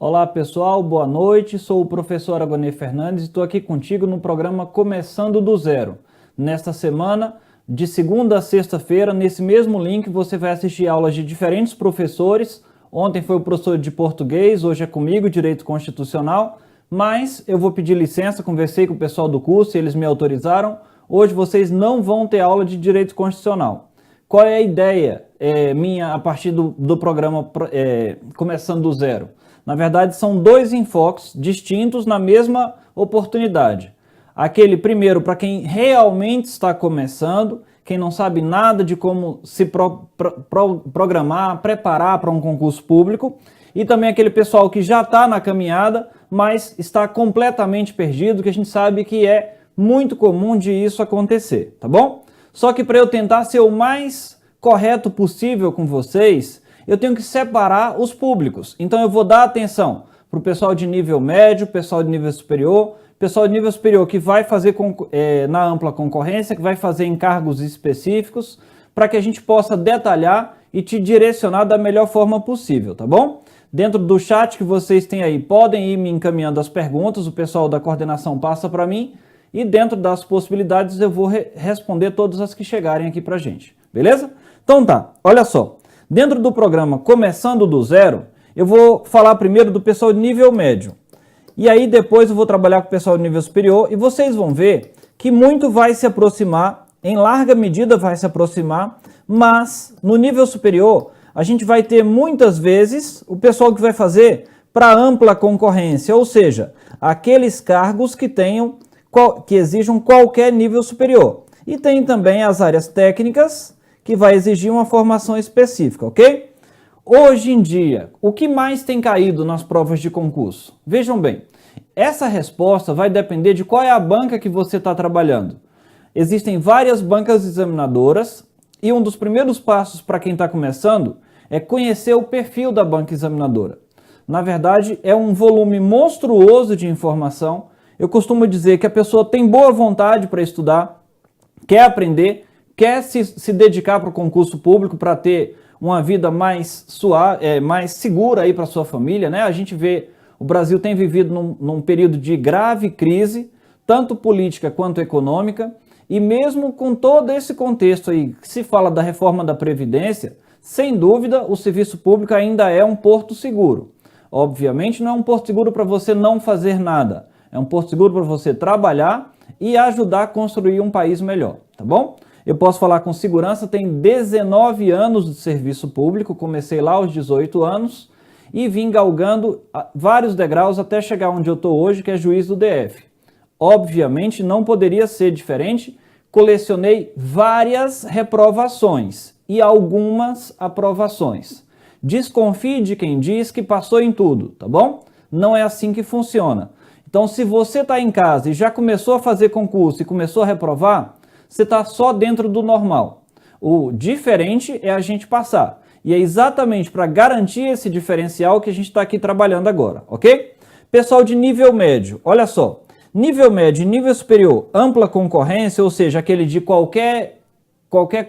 Olá pessoal, boa noite, sou o professor Agonê Fernandes e estou aqui contigo no programa Começando do Zero. Nesta semana, de segunda a sexta-feira, nesse mesmo link você vai assistir aulas de diferentes professores. Ontem foi o professor de português, hoje é comigo, Direito Constitucional, mas eu vou pedir licença, conversei com o pessoal do curso e eles me autorizaram. Hoje vocês não vão ter aula de Direito Constitucional. Qual é a ideia minha a partir do programa Começando do Zero? Na verdade, são dois enfoques distintos na mesma oportunidade. Aquele primeiro para quem realmente está começando, quem não sabe nada de como se programar, preparar para um concurso público, e também aquele pessoal que já está na caminhada, mas está completamente perdido, que a gente sabe que é muito comum de isso acontecer, tá bom? Só que para eu tentar ser o mais correto possível com vocês, eu tenho que separar os públicos. Então eu vou dar atenção para o pessoal de nível médio, pessoal de nível superior que vai fazer na ampla concorrência, que vai fazer encargos específicos, para que a gente possa detalhar e te direcionar da melhor forma possível, tá bom? Dentro do chat que vocês têm aí, podem ir me encaminhando as perguntas, o pessoal da coordenação passa para mim, e dentro das possibilidades eu vou responder todas as que chegarem aqui para a gente, beleza? Então tá, olha só. Dentro do programa Começando do Zero, eu vou falar primeiro do pessoal de nível médio. E aí depois eu vou trabalhar com o pessoal de nível superior e vocês vão ver que muito vai se aproximar, em larga medida vai se aproximar, mas no nível superior a gente vai ter muitas vezes o pessoal que vai fazer para ampla concorrência, ou seja, aqueles cargos que exijam qualquer nível superior. E tem também as áreas técnicas, que vai exigir uma formação específica, ok? Hoje em dia, o que mais tem caído nas provas de concurso? Vejam bem, essa resposta vai depender de qual é a banca que você está trabalhando. Existem várias bancas examinadoras e um dos primeiros passos para quem está começando é conhecer o perfil da banca examinadora. Na verdade, é um volume monstruoso de informação. Eu costumo dizer que a pessoa tem boa vontade para estudar, quer aprender, quer se dedicar para o concurso público para ter uma vida mais suave, mais segura aí para sua família, né? A gente vê, o Brasil tem vivido num período de grave crise, tanto política quanto econômica, e mesmo com todo esse contexto aí, que se fala da reforma da Previdência, sem dúvida o serviço público ainda é um porto seguro. Obviamente não é um porto seguro para você não fazer nada, é um porto seguro para você trabalhar e ajudar a construir um país melhor, tá bom? Eu posso falar com segurança, tenho 19 anos de serviço público, comecei lá aos 18 anos e vim galgando vários degraus até chegar onde eu estou hoje, que é juiz do DF. Obviamente não poderia ser diferente, colecionei várias reprovações e algumas aprovações. Desconfie de quem diz que passou em tudo, tá bom? Não é assim que funciona. Então se você está em casa e já começou a fazer concurso e começou a reprovar, você está só dentro do normal. O diferente é a gente passar. E é exatamente para garantir esse diferencial que a gente está aqui trabalhando agora, ok? Pessoal de nível médio, olha só. Nível médio e nível superior, ampla concorrência, ou seja, aquele de qualquer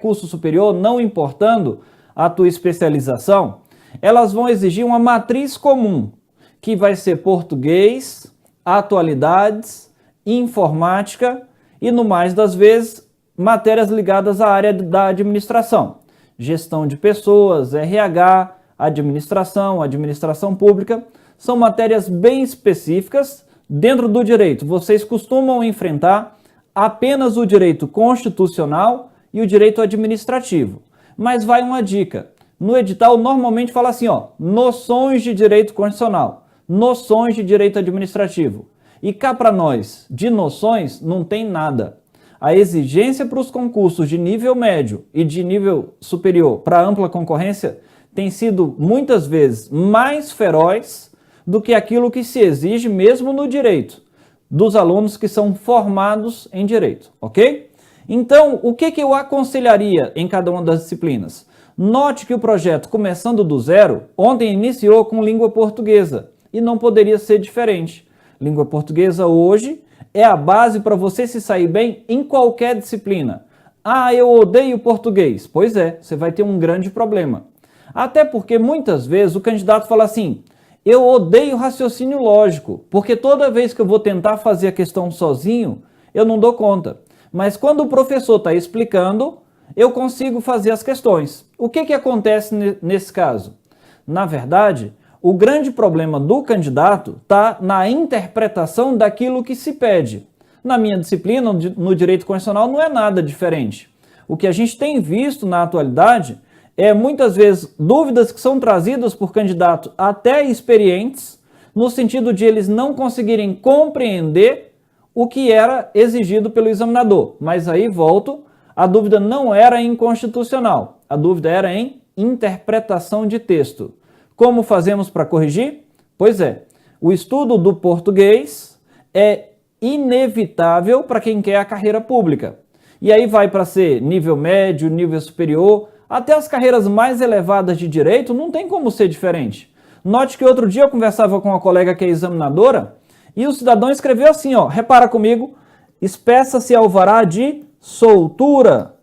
curso superior, não importando a tua especialização, elas vão exigir uma matriz comum, que vai ser português, atualidades, informática e, no mais das vezes, matérias ligadas à área da administração, gestão de pessoas, RH, administração pública, são matérias bem específicas dentro do direito. Vocês costumam enfrentar apenas o direito constitucional e o direito administrativo. Mas vai uma dica, no edital normalmente fala assim, ó, noções de direito constitucional, noções de direito administrativo. E cá para nós, de noções, não tem nada. A exigência para os concursos de nível médio e de nível superior para ampla concorrência tem sido muitas vezes mais feroz do que aquilo que se exige mesmo no direito, dos alunos que são formados em direito, ok? Então, o que eu aconselharia em cada uma das disciplinas? Note que o projeto Começando do Zero, ontem iniciou com língua portuguesa e não poderia ser diferente. Língua portuguesa hoje é a base para você se sair bem em qualquer disciplina. Ah, eu odeio português. Pois é, você vai ter um grande problema. Até porque muitas vezes o candidato fala assim, Eu odeio raciocínio lógico, porque toda vez que eu vou tentar fazer a questão sozinho, eu não dou conta. Mas quando o professor está explicando, eu consigo fazer as questões. O que acontece nesse caso? Na verdade, o grande problema do candidato está na interpretação daquilo que se pede. Na minha disciplina, no direito constitucional, não é nada diferente. O que a gente tem visto na atualidade é muitas vezes dúvidas que são trazidas por candidatos até experientes, no sentido de eles não conseguirem compreender o que era exigido pelo examinador. Mas aí volto, a dúvida não era inconstitucional, a dúvida era em interpretação de texto. Como fazemos para corrigir? Pois é, o estudo do português é inevitável para quem quer a carreira pública. E aí vai para ser nível médio, nível superior, até as carreiras mais elevadas de direito, não tem como ser diferente. Note que outro dia eu conversava com uma colega que é examinadora e o cidadão escreveu assim, ó, repara comigo, espeça-se alvará de soltura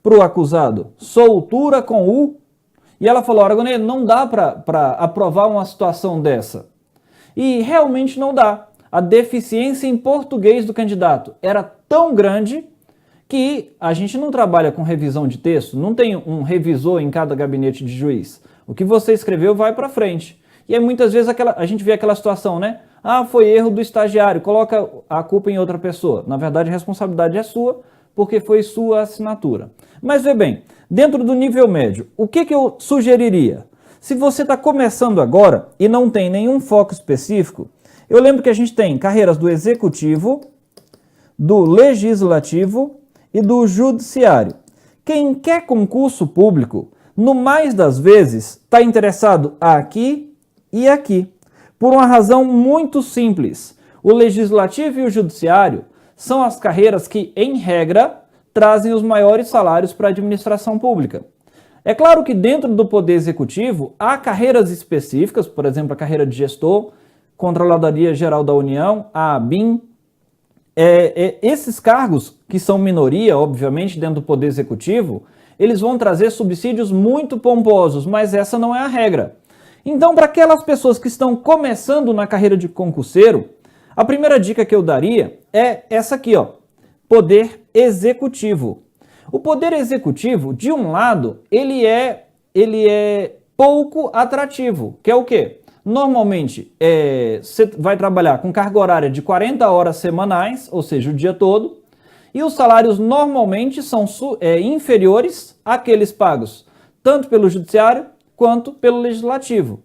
para o acusado. Soltura com U. E ela falou, Aragonês, não dá para aprovar uma situação dessa. E realmente não dá. A deficiência em português do candidato era tão grande que a gente não trabalha com revisão de texto, não tem um revisor em cada gabinete de juiz. O que você escreveu vai para frente. E aí muitas vezes a gente vê aquela situação, né? Ah, foi erro do estagiário, coloca a culpa em outra pessoa. Na verdade, a responsabilidade é sua, porque foi sua assinatura. Mas vê bem, dentro do nível médio, o que eu sugeriria? Se você está começando agora e não tem nenhum foco específico, eu lembro que a gente tem carreiras do executivo, do legislativo e do judiciário. Quem quer concurso público, no mais das vezes, está interessado aqui e aqui. Por uma razão muito simples. O legislativo e o judiciário são as carreiras que, em regra, trazem os maiores salários para a administração pública. É claro que dentro do poder executivo há carreiras específicas, por exemplo, a carreira de gestor, Controladoria Geral da União, a ABIN. Esses cargos, que são minoria, obviamente, dentro do poder executivo, eles vão trazer subsídios muito pomposos, mas essa não é a regra. Então, para aquelas pessoas que estão começando na carreira de concurseiro, a primeira dica que eu daria é essa aqui, ó, poder executivo. O poder executivo, de um lado, ele é pouco atrativo, que é o quê? Normalmente, você vai trabalhar com carga horária de 40 horas semanais, ou seja, o dia todo, e os salários normalmente são inferiores àqueles pagos tanto pelo judiciário quanto pelo legislativo.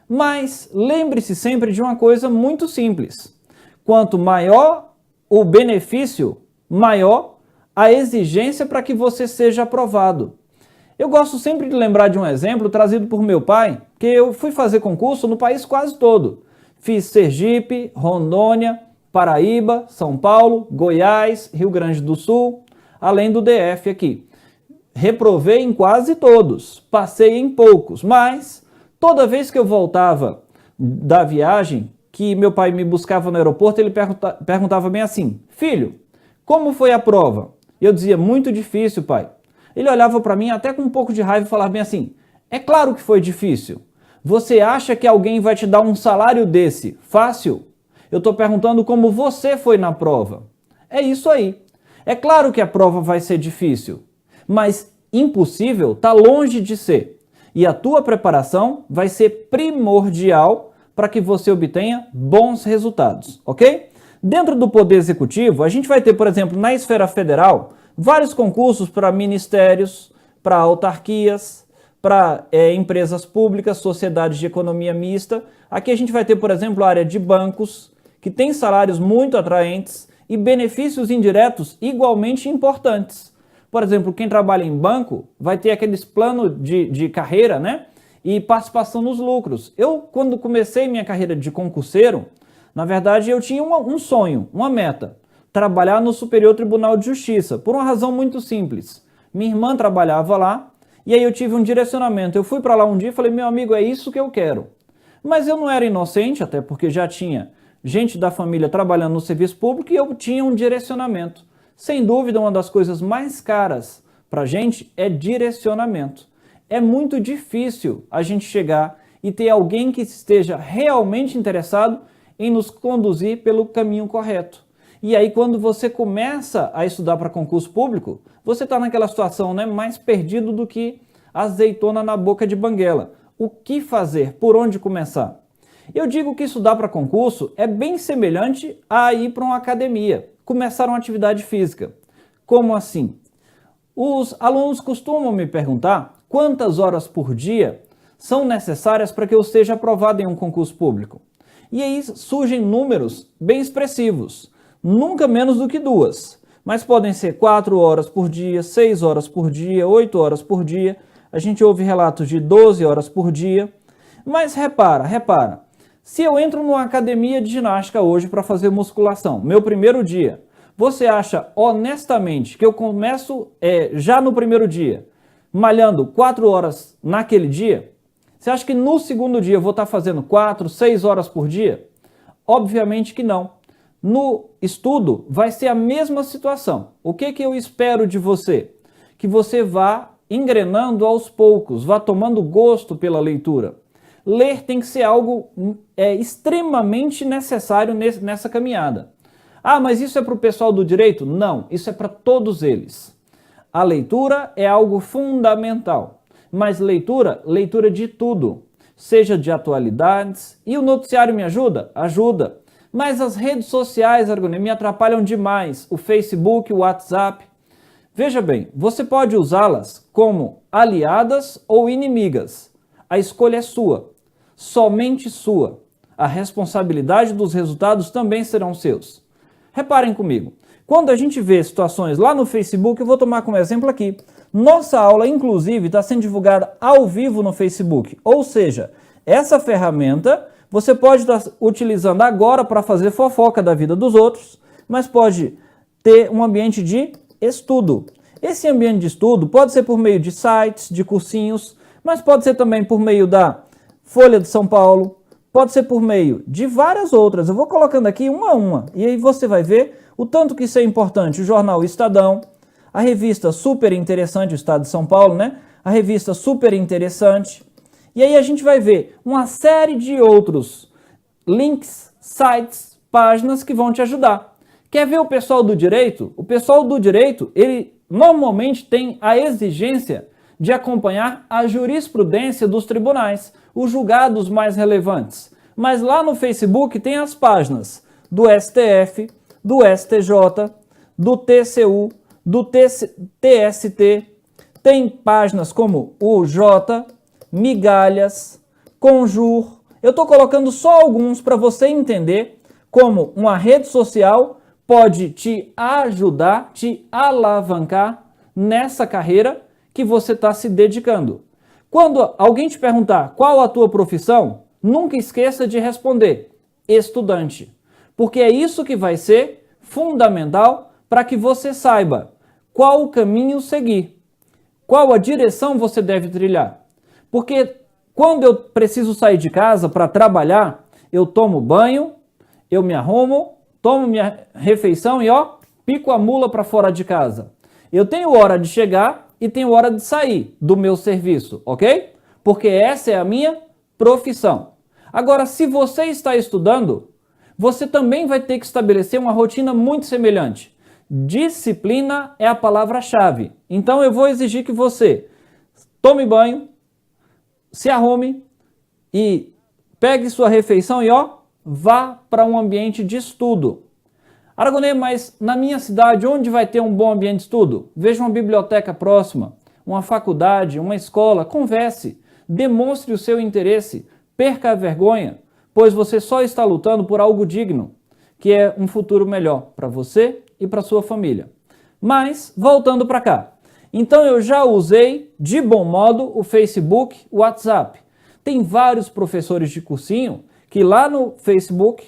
Mas lembre-se sempre de uma coisa muito simples. Quanto maior o benefício, maior a exigência para que você seja aprovado. Eu gosto sempre de lembrar de um exemplo trazido por meu pai, que eu fui fazer concurso no país quase todo. Fiz Sergipe, Rondônia, Paraíba, São Paulo, Goiás, Rio Grande do Sul, além do DF aqui. Reprovei em quase todos, passei em poucos, mas toda vez que eu voltava da viagem, que meu pai me buscava no aeroporto, ele perguntava bem assim, filho, como foi a prova? Eu dizia, muito difícil, pai. Ele olhava para mim até com um pouco de raiva e falava bem assim, é claro que foi difícil. Você acha que alguém vai te dar um salário desse fácil? Eu estou perguntando como você foi na prova. É isso aí. É claro que a prova vai ser difícil, mas impossível está longe de ser. E a tua preparação vai ser primordial para que você obtenha bons resultados, ok? Dentro do Poder Executivo, a gente vai ter, por exemplo, na esfera federal, vários concursos para ministérios, para autarquias, para empresas públicas, sociedades de economia mista. Aqui a gente vai ter, por exemplo, a área de bancos, que tem salários muito atraentes e benefícios indiretos igualmente importantes. Por exemplo, quem trabalha em banco vai ter aqueles planos de carreira, né? E participação nos lucros. Eu, quando comecei minha carreira de concurseiro, na verdade eu tinha um sonho, uma meta. Trabalhar no Superior Tribunal de Justiça, por uma razão muito simples. Minha irmã trabalhava lá, e aí eu tive um direcionamento. Eu fui para lá um dia e falei, meu amigo, é isso que eu quero. Mas eu não era inocente, até porque já tinha gente da família trabalhando no serviço público e eu tinha um direcionamento. Sem dúvida, uma das coisas mais caras para a gente é direcionamento. É muito difícil a gente chegar e ter alguém que esteja realmente interessado em nos conduzir pelo caminho correto. E aí, quando você começa a estudar para concurso público, você está naquela situação, né, mais perdido do que azeitona na boca de banguela. O que fazer? Por onde começar? Eu digo que estudar para concurso é bem semelhante a ir para uma academia, começar uma atividade física. Como assim? Os alunos costumam me perguntar quantas horas por dia são necessárias para que eu seja aprovado em um concurso público. E aí surgem números bem expressivos, nunca menos do que 2, mas podem ser 4 horas por dia, 6 horas por dia, 8 horas por dia, a gente ouve relatos de 12 horas por dia, mas repara, se eu entro numa academia de ginástica hoje para fazer musculação, meu primeiro dia, você acha honestamente que eu começo já no primeiro dia, malhando 4 horas naquele dia? Você acha que no segundo dia eu vou estar fazendo 4, 6 horas por dia? Obviamente que não. No estudo vai ser a mesma situação. O que eu espero de você? Que você vá engrenando aos poucos, vá tomando gosto pela leitura. Ler tem que ser algo extremamente necessário nessa caminhada. Ah, mas isso é para o pessoal do direito? Não, isso é para todos eles. A leitura é algo fundamental, mas leitura de tudo, seja de atualidades. E o noticiário me ajuda? Ajuda. Mas as redes sociais, Argonê, me atrapalham demais. O Facebook, o WhatsApp. Veja bem, você pode usá-las como aliadas ou inimigas. A escolha é sua, somente sua. A responsabilidade dos resultados também serão seus. Reparem comigo, quando a gente vê situações lá no Facebook, eu vou tomar como exemplo aqui. Nossa aula, inclusive, está sendo divulgada ao vivo no Facebook. Ou seja, essa ferramenta você pode estar utilizando agora para fazer fofoca da vida dos outros, mas pode ter um ambiente de estudo. Esse ambiente de estudo pode ser por meio de sites, de cursinhos, mas pode ser também por meio da Folha de São Paulo, pode ser por meio de várias outras. Eu vou colocando aqui uma a uma, e aí você vai ver o tanto que isso é importante. O jornal Estadão, a revista Super Interessante, o Estado de São Paulo, né? A revista Super Interessante. E aí a gente vai ver uma série de outros links, sites, páginas que vão te ajudar. Quer ver o pessoal do direito? O pessoal do direito, ele normalmente tem a exigência de acompanhar a jurisprudência dos tribunais, os julgados mais relevantes. Mas lá no Facebook tem as páginas do STF, do STJ, do TCU, do TST, tem páginas como o J, Migalhas, Conjur. Eu estou colocando só alguns para você entender como uma rede social pode te ajudar, te alavancar nessa carreira que você está se dedicando. Quando alguém te perguntar qual a tua profissão, nunca esqueça de responder estudante, porque é isso que vai ser fundamental para que você saiba qual o caminho seguir, qual a direção você deve trilhar. Porque quando eu preciso sair de casa para trabalhar, eu tomo banho, eu me arrumo, tomo minha refeição e pico a mula para fora de casa. Eu tenho hora de chegar e tenho hora de sair do meu serviço, ok? Porque essa é a minha profissão. Agora, se você está estudando, você também vai ter que estabelecer uma rotina muito semelhante. Disciplina é a palavra-chave. Então eu vou exigir que você tome banho, se arrume e pegue sua refeição e vá para um ambiente de estudo. Aragonê, mas na minha cidade, onde vai ter um bom ambiente de estudo? Veja uma biblioteca próxima, uma faculdade, uma escola, converse, demonstre o seu interesse, perca a vergonha, pois você só está lutando por algo digno, que é um futuro melhor para você e para sua família. Mas, voltando para cá, então eu já usei de bom modo o Facebook, o WhatsApp. Tem vários professores de cursinho que lá no Facebook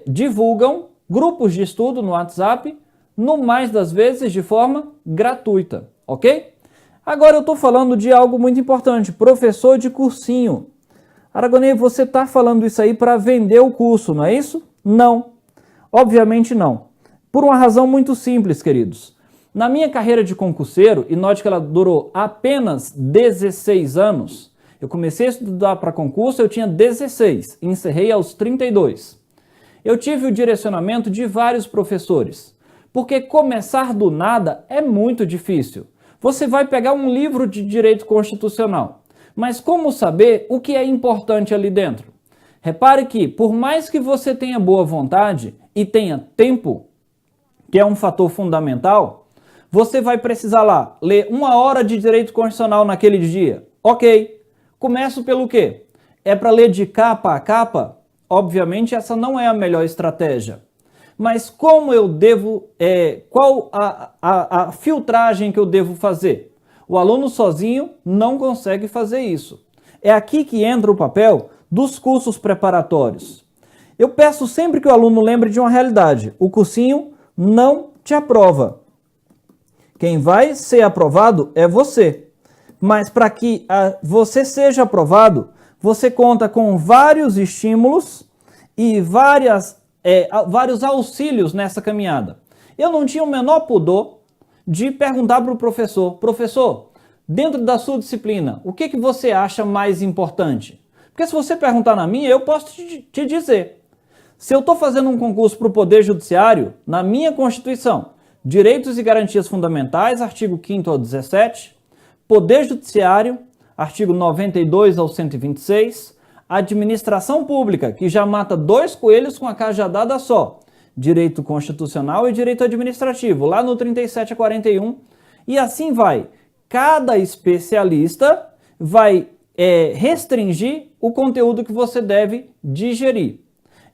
divulgam grupos de estudo no WhatsApp, no mais das vezes de forma gratuita, ok? Agora eu estou falando de algo muito importante, professor de cursinho. Aragonê, você está falando isso aí para vender o curso, não é isso? Não, obviamente não. Por uma razão muito simples, queridos. Na minha carreira de concurseiro, e note que ela durou apenas 16 anos, Eu comecei a estudar para concurso, eu tinha 16, encerrei aos 32. Eu tive o direcionamento de vários professores, porque começar do nada é muito difícil. Você vai pegar um livro de direito constitucional, mas como saber o que é importante ali dentro? Repare que, por mais que você tenha boa vontade e tenha tempo, que é um fator fundamental, você vai precisar lá ler 1 hora de direito constitucional naquele dia. Ok. Começo pelo quê? É para ler de capa a capa? Obviamente essa não é a melhor estratégia. Mas como eu devo, qual a filtragem que eu devo fazer? O aluno sozinho não consegue fazer isso. É aqui que entra o papel dos cursos preparatórios. Eu peço sempre que o aluno lembre de uma realidade. O cursinho não te aprova. Quem vai ser aprovado é você. Mas para que você seja aprovado, você conta com vários estímulos e vários auxílios nessa caminhada. Eu não tinha o menor pudor de perguntar para o professor, professor, dentro da sua disciplina, o que você acha mais importante? Porque se você perguntar na minha, eu posso te dizer. Se eu estou fazendo um concurso para o Poder Judiciário, na minha Constituição, Direitos e Garantias Fundamentais, artigo 5º ao 17, Poder Judiciário, artigo 92 ao 126, Administração Pública, que já mata 2 coelhos com a cajadada só, Direito Constitucional e Direito Administrativo, lá no 37 a 41, e assim vai. Cada especialista vai restringir o conteúdo que você deve digerir.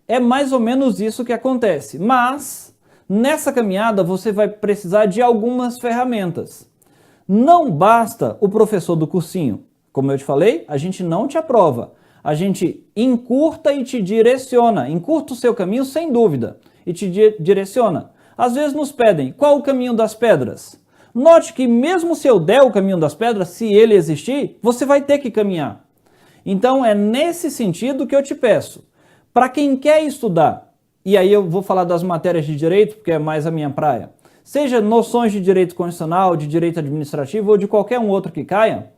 É mais ou menos isso que acontece, mas nessa caminhada você vai precisar de algumas ferramentas. Não basta o professor do cursinho. Como eu te falei, a gente não te aprova. A gente encurta e te direciona. Encurta o seu caminho sem dúvida e te direciona. Às vezes nos pedem, qual o caminho das pedras? Note que mesmo se eu der o caminho das pedras, se ele existir, você vai ter que caminhar. Então é nesse sentido que eu te peço. Para quem quer estudar, e aí eu vou falar das matérias de direito, porque é mais a minha praia, seja noções de direito constitucional, de direito administrativo ou de qualquer um outro que caia,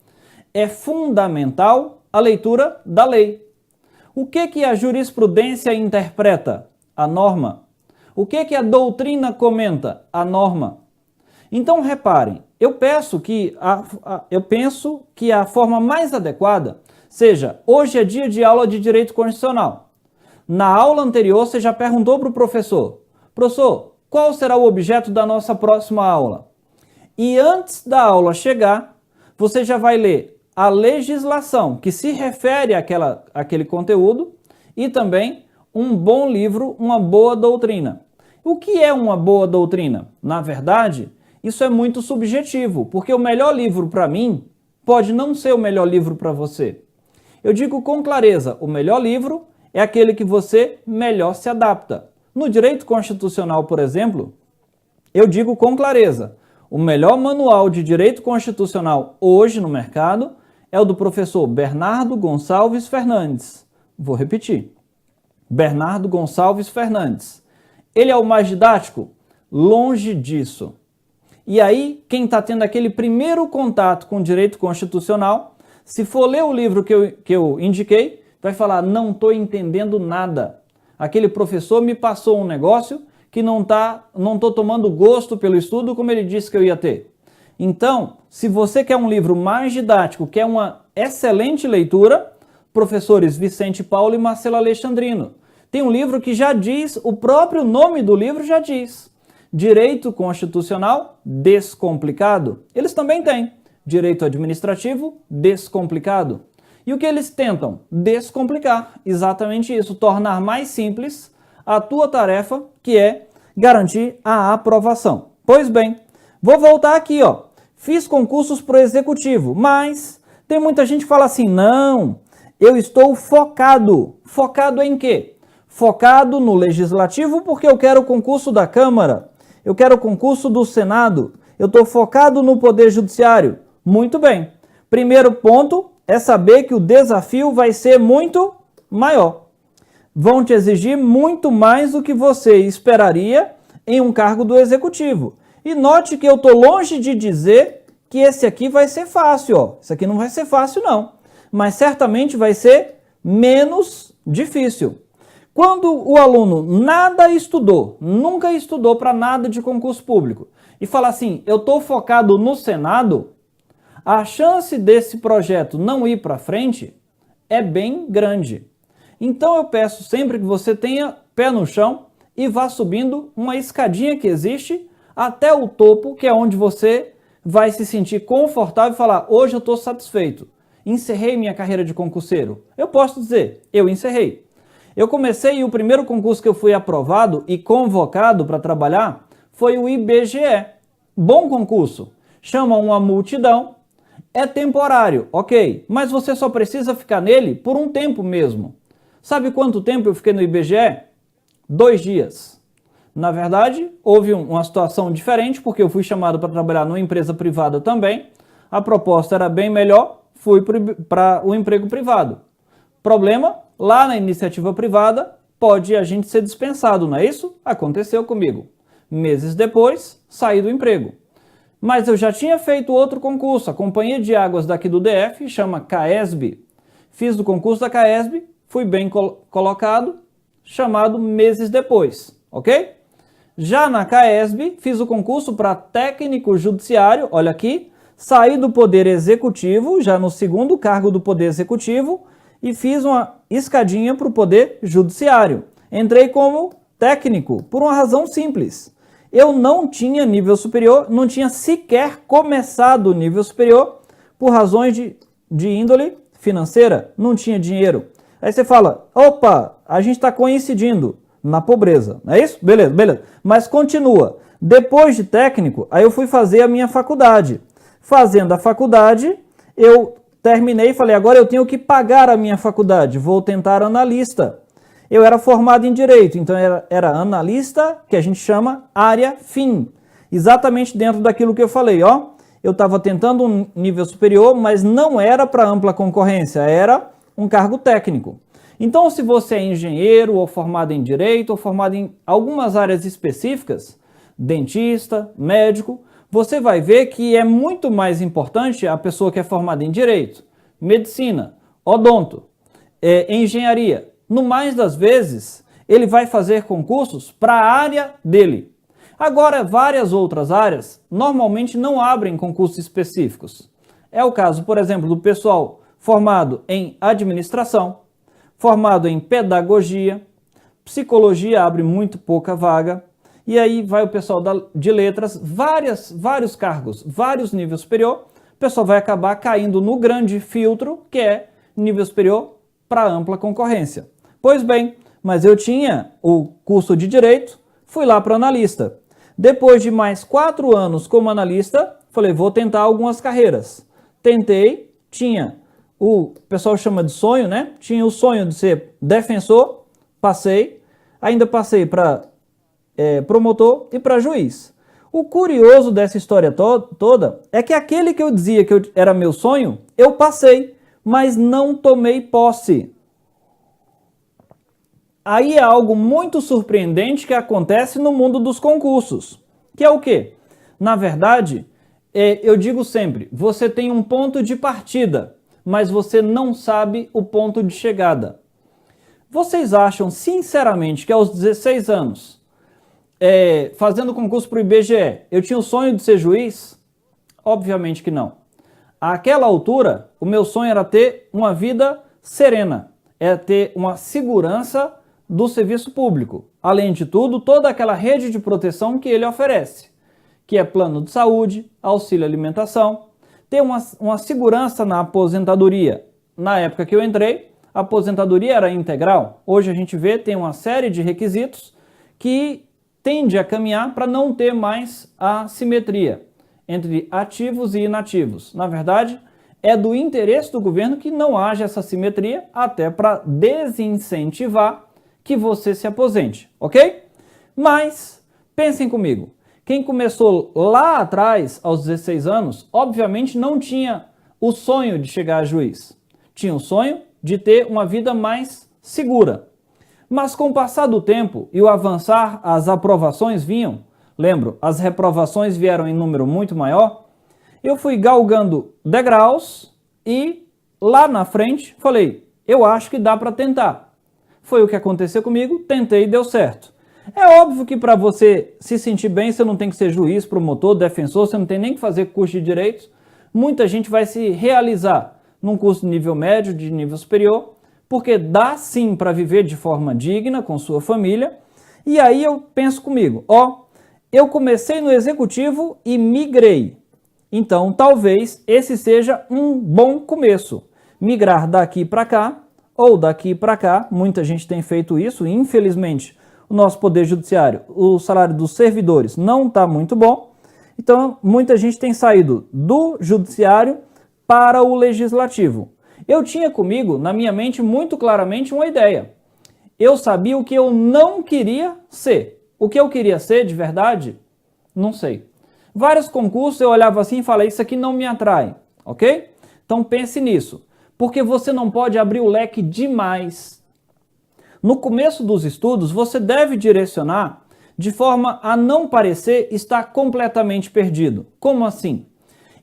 é fundamental a leitura da lei. O que a jurisprudência interpreta? A norma. O que a doutrina comenta? A norma. Então reparem, eu penso que a forma mais adequada seja, hoje é dia de aula de direito constitucional. Na aula anterior você já perguntou para o professor, professor, qual será o objeto da nossa próxima aula? E antes da aula chegar, você já vai ler a legislação que se refere àquele conteúdo e também um bom livro, uma boa doutrina. O que é uma boa doutrina? Na verdade, isso é muito subjetivo, porque o melhor livro para mim pode não ser o melhor livro para você. Eu digo com clareza, o melhor livro é aquele que você melhor se adapta. No direito constitucional, por exemplo, eu digo com clareza, o melhor manual de direito constitucional hoje no mercado é o do professor Bernardo Gonçalves Fernandes. Vou repetir. Bernardo Gonçalves Fernandes. Ele é o mais didático? Longe disso. E aí, quem está tendo aquele primeiro contato com o direito constitucional, se for ler o livro que eu indiquei, vai falar, não estou entendendo nada. Aquele professor me passou um negócio que não estou tomando gosto pelo estudo como ele disse que eu ia ter. Então, se você quer um livro mais didático, quer uma excelente leitura, professores Vicente Paulo e Marcelo Alexandrino. Tem um livro que já diz, o próprio nome do livro já diz, Direito Constitucional Descomplicado. Eles também têm Direito Administrativo Descomplicado. E o que eles tentam? Descomplicar. Exatamente isso, tornar mais simples a tua tarefa, que é garantir a aprovação. Pois bem, vou voltar aqui, ó. Fiz concursos para o executivo, mas tem muita gente que fala assim, não, eu estou focado. Focado em quê? Focado no legislativo porque eu quero o concurso da Câmara, eu quero o concurso do Senado, eu estou focado no Poder Judiciário. Muito bem. Primeiro ponto é saber que o desafio vai ser muito maior. Vão te exigir muito mais do que você esperaria em um cargo do executivo. E note que eu estou longe de dizer que esse aqui vai ser fácil. Ó. Esse aqui não vai ser fácil, não. mas certamente vai ser menos difícil. Quando o aluno nada estudou, nunca estudou para nada de concurso público, e fala assim, eu estou focado no Senado, a chance desse projeto não ir para frente é bem grande. Então eu peço sempre que você tenha pé no chão e vá subindo uma escadinha que existe até o topo, que é onde você vai se sentir confortável e falar, hoje eu estou satisfeito, encerrei minha carreira de concurseiro. Eu posso dizer, eu encerrei. Eu comecei e o primeiro concurso que eu fui aprovado e convocado para trabalhar foi o IBGE. Bom concurso, chama uma multidão, é temporário, ok, mas você só precisa ficar nele por um tempo mesmo. Sabe quanto tempo eu fiquei no IBGE? 2 dias. Na verdade, houve uma situação diferente, porque eu fui chamado para trabalhar numa empresa privada também. A proposta era bem melhor, fui para o emprego privado. Problema, lá na iniciativa privada, pode a gente ser dispensado, não é isso? Aconteceu comigo. Meses depois, saí do emprego. Mas eu já tinha feito outro concurso, a Companhia de Águas daqui do DF, chama CAESB. Fiz o concurso da CAESB, fui bem colocado, chamado meses depois, ok? Já na CAESB, fiz o concurso para técnico judiciário, olha aqui, saí do Poder Executivo, já no segundo cargo do Poder Executivo, e fiz uma escadinha para o Poder Judiciário. Entrei como técnico, por uma razão simples. Eu não tinha nível superior, não tinha sequer começado o nível superior, por razões de índole financeira, não tinha dinheiro. Aí você fala, opa, a gente está coincidindo na pobreza, não é isso? Beleza, beleza. Mas continua. Depois de técnico, aí eu fui fazer a minha faculdade. Fazendo a faculdade, eu terminei e falei, agora eu tenho que pagar a minha faculdade, vou tentar analista. Eu era formado em Direito, então era analista, que a gente chama área fim. Exatamente dentro daquilo que eu falei, ó. Eu estava tentando um nível superior, mas não era para ampla concorrência, era um cargo técnico. Então, se você é engenheiro, ou formado em Direito, ou formado em algumas áreas específicas, dentista, médico, você vai ver que é muito mais importante a pessoa que é formada em Direito, Medicina, Odonto, Engenharia. No mais das vezes, ele vai fazer concursos para a área dele. Agora, várias outras áreas normalmente não abrem concursos específicos. É o caso, por exemplo, do pessoal formado em administração, formado em pedagogia, psicologia abre muito pouca vaga, e aí vai o pessoal de letras, vários cargos, vários níveis superior, o pessoal vai acabar caindo no grande filtro, que é nível superior para ampla concorrência. Pois bem, mas eu tinha o curso de Direito, fui lá para analista. Depois de mais 4 anos como analista, falei, vou tentar algumas carreiras. Tentei, tinha, o pessoal chama de sonho, né? Tinha o sonho de ser defensor, passei, ainda passei para promotor e para juiz. O curioso dessa história toda é que aquele que eu dizia que era meu sonho, eu passei, mas não tomei posse. Aí é algo muito surpreendente que acontece no mundo dos concursos, que é o quê? Na verdade, eu digo sempre, você tem um ponto de partida, mas você não sabe o ponto de chegada. Vocês acham, sinceramente, que aos 16 anos, fazendo concurso para o IBGE, eu tinha o sonho de ser juiz? Obviamente que não. Àquela altura, o meu sonho era ter uma vida serena, era ter uma segurança do serviço público. Além de tudo, toda aquela rede de proteção que ele oferece, que é plano de saúde, auxílio alimentação, ter uma segurança na aposentadoria. Na época que eu entrei, a aposentadoria era integral. Hoje a gente vê, tem uma série de requisitos que tende a caminhar para não ter mais a simetria entre ativos e inativos. Na verdade, é do interesse do governo que não haja essa simetria, até para desincentivar que você se aposente, ok? Mas, pensem comigo, quem começou lá atrás, aos 16 anos, obviamente não tinha o sonho de chegar a juiz. Tinha o sonho de ter uma vida mais segura. Mas com o passar do tempo e o avançar, as aprovações vinham, lembro, as reprovações vieram em número muito maior, eu fui galgando degraus e lá na frente, falei, eu acho que dá para tentar. Foi o que aconteceu comigo, tentei e deu certo. É óbvio que para você se sentir bem, você não tem que ser juiz, promotor, defensor, você não tem nem que fazer curso de direitos. Muita gente vai se realizar num curso de nível médio, de nível superior, porque dá sim para viver de forma digna com sua família. E aí eu penso comigo, eu comecei no executivo e migrei. Então talvez esse seja um bom começo. Migrar daqui para cá ou daqui para cá, muita gente tem feito isso, e infelizmente o nosso poder judiciário, o salário dos servidores não está muito bom, então muita gente tem saído do judiciário para o legislativo. Eu tinha comigo, na minha mente, muito claramente uma ideia. Eu sabia o que eu não queria ser. O que eu queria ser, de verdade, não sei. Vários concursos eu olhava assim e falei, isso aqui não me atrai, ok? Então pense nisso, porque você não pode abrir o leque demais. No começo dos estudos, você deve direcionar de forma a não parecer estar completamente perdido. Como assim?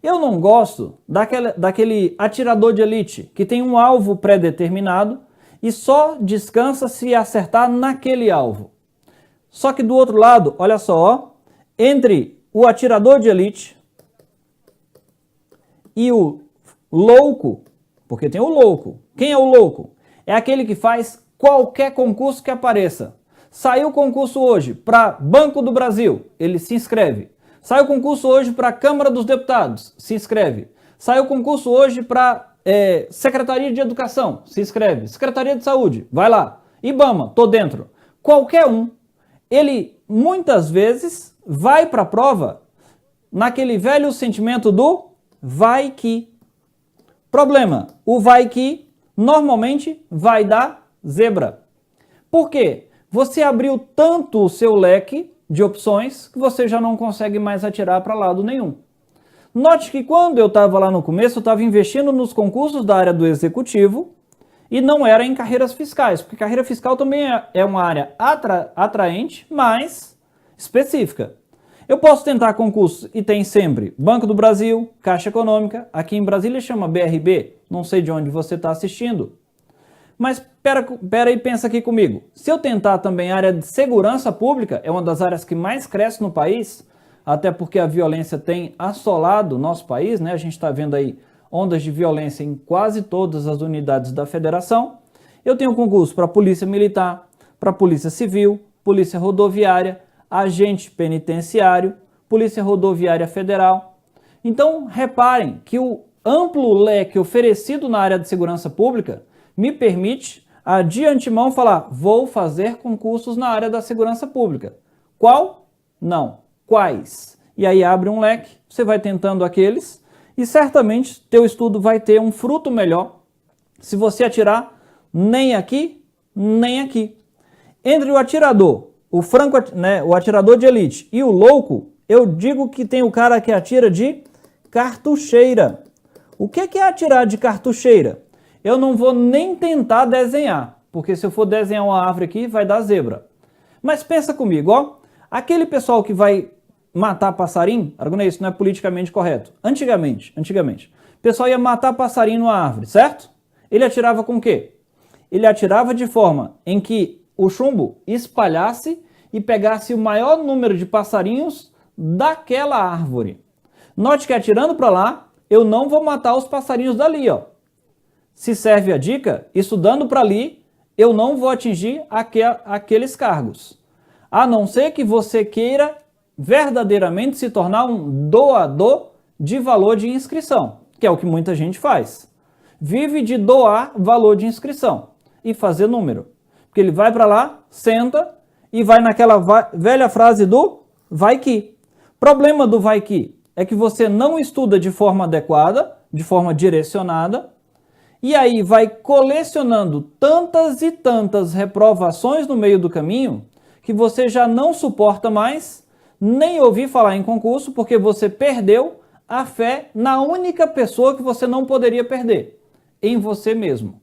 Eu não gosto daquele atirador de elite que tem um alvo pré-determinado e só descansa se acertar naquele alvo. Só que do outro lado, olha só, entre o atirador de elite e o louco, porque tem o louco. Quem é o louco? É aquele que faz qualquer concurso que apareça. Saiu o concurso hoje para Banco do Brasil, ele se inscreve. Saiu o concurso hoje para a Câmara dos Deputados, se inscreve. Saiu o concurso hoje para Secretaria de Educação, se inscreve. Secretaria de Saúde, vai lá. IBAMA, tô dentro. Qualquer um, ele muitas vezes vai para a prova naquele velho sentimento do vai que. Problema, o vai que normalmente vai dar zebra. Por quê? Você abriu tanto o seu leque de opções que você já não consegue mais atirar para lado nenhum. Note que quando eu estava lá no começo, eu estava investindo nos concursos da área do executivo e não era em carreiras fiscais, porque carreira fiscal também é uma área atraente, mas específica. Eu posso tentar concursos e tem sempre Banco do Brasil, Caixa Econômica, aqui em Brasília chama BRB, não sei de onde você está assistindo. Mas pera aí, pensa aqui comigo. Se eu tentar também a área de segurança pública, é uma das áreas que mais cresce no país, até porque a violência tem assolado o nosso país, né? A gente está vendo aí ondas de violência em quase todas as unidades da federação. Eu tenho concurso para Polícia Militar, para Polícia Civil, Polícia Rodoviária, Agente Penitenciário, Polícia Rodoviária Federal. Então, reparem que o amplo leque oferecido na área de segurança pública me permite, de antemão, falar, vou fazer concursos na área da segurança pública. Qual? Não. Quais? E aí abre um leque, você vai tentando aqueles e certamente teu estudo vai ter um fruto melhor se você atirar nem aqui, nem aqui. Entre o atirador, o atirador de elite e o louco, eu digo que tem o cara que atira de cartucheira. O que é atirar de cartucheira? Eu não vou nem tentar desenhar, porque se eu for desenhar uma árvore aqui, vai dar zebra. Mas pensa comigo, aquele pessoal que vai matar passarinho, Aragonês, isso não é politicamente correto. Antigamente, o pessoal ia matar passarinho numa árvore, certo? Ele atirava com o quê? Ele atirava de forma em que o chumbo espalhasse e pegasse o maior número de passarinhos daquela árvore. Note que atirando para lá, eu não vou matar os passarinhos dali, Se serve a dica, estudando para ali, eu não vou atingir aqueles cargos. A não ser que você queira verdadeiramente se tornar um doador de valor de inscrição, que é o que muita gente faz. Vive de doar valor de inscrição e fazer número. Porque ele vai para lá, senta e vai naquela velha frase do vai que. Problema do vai que é que você não estuda de forma adequada, de forma direcionada, e aí vai colecionando tantas e tantas reprovações no meio do caminho que você já não suporta mais nem ouvir falar em concurso porque você perdeu a fé na única pessoa que você não poderia perder, em você mesmo.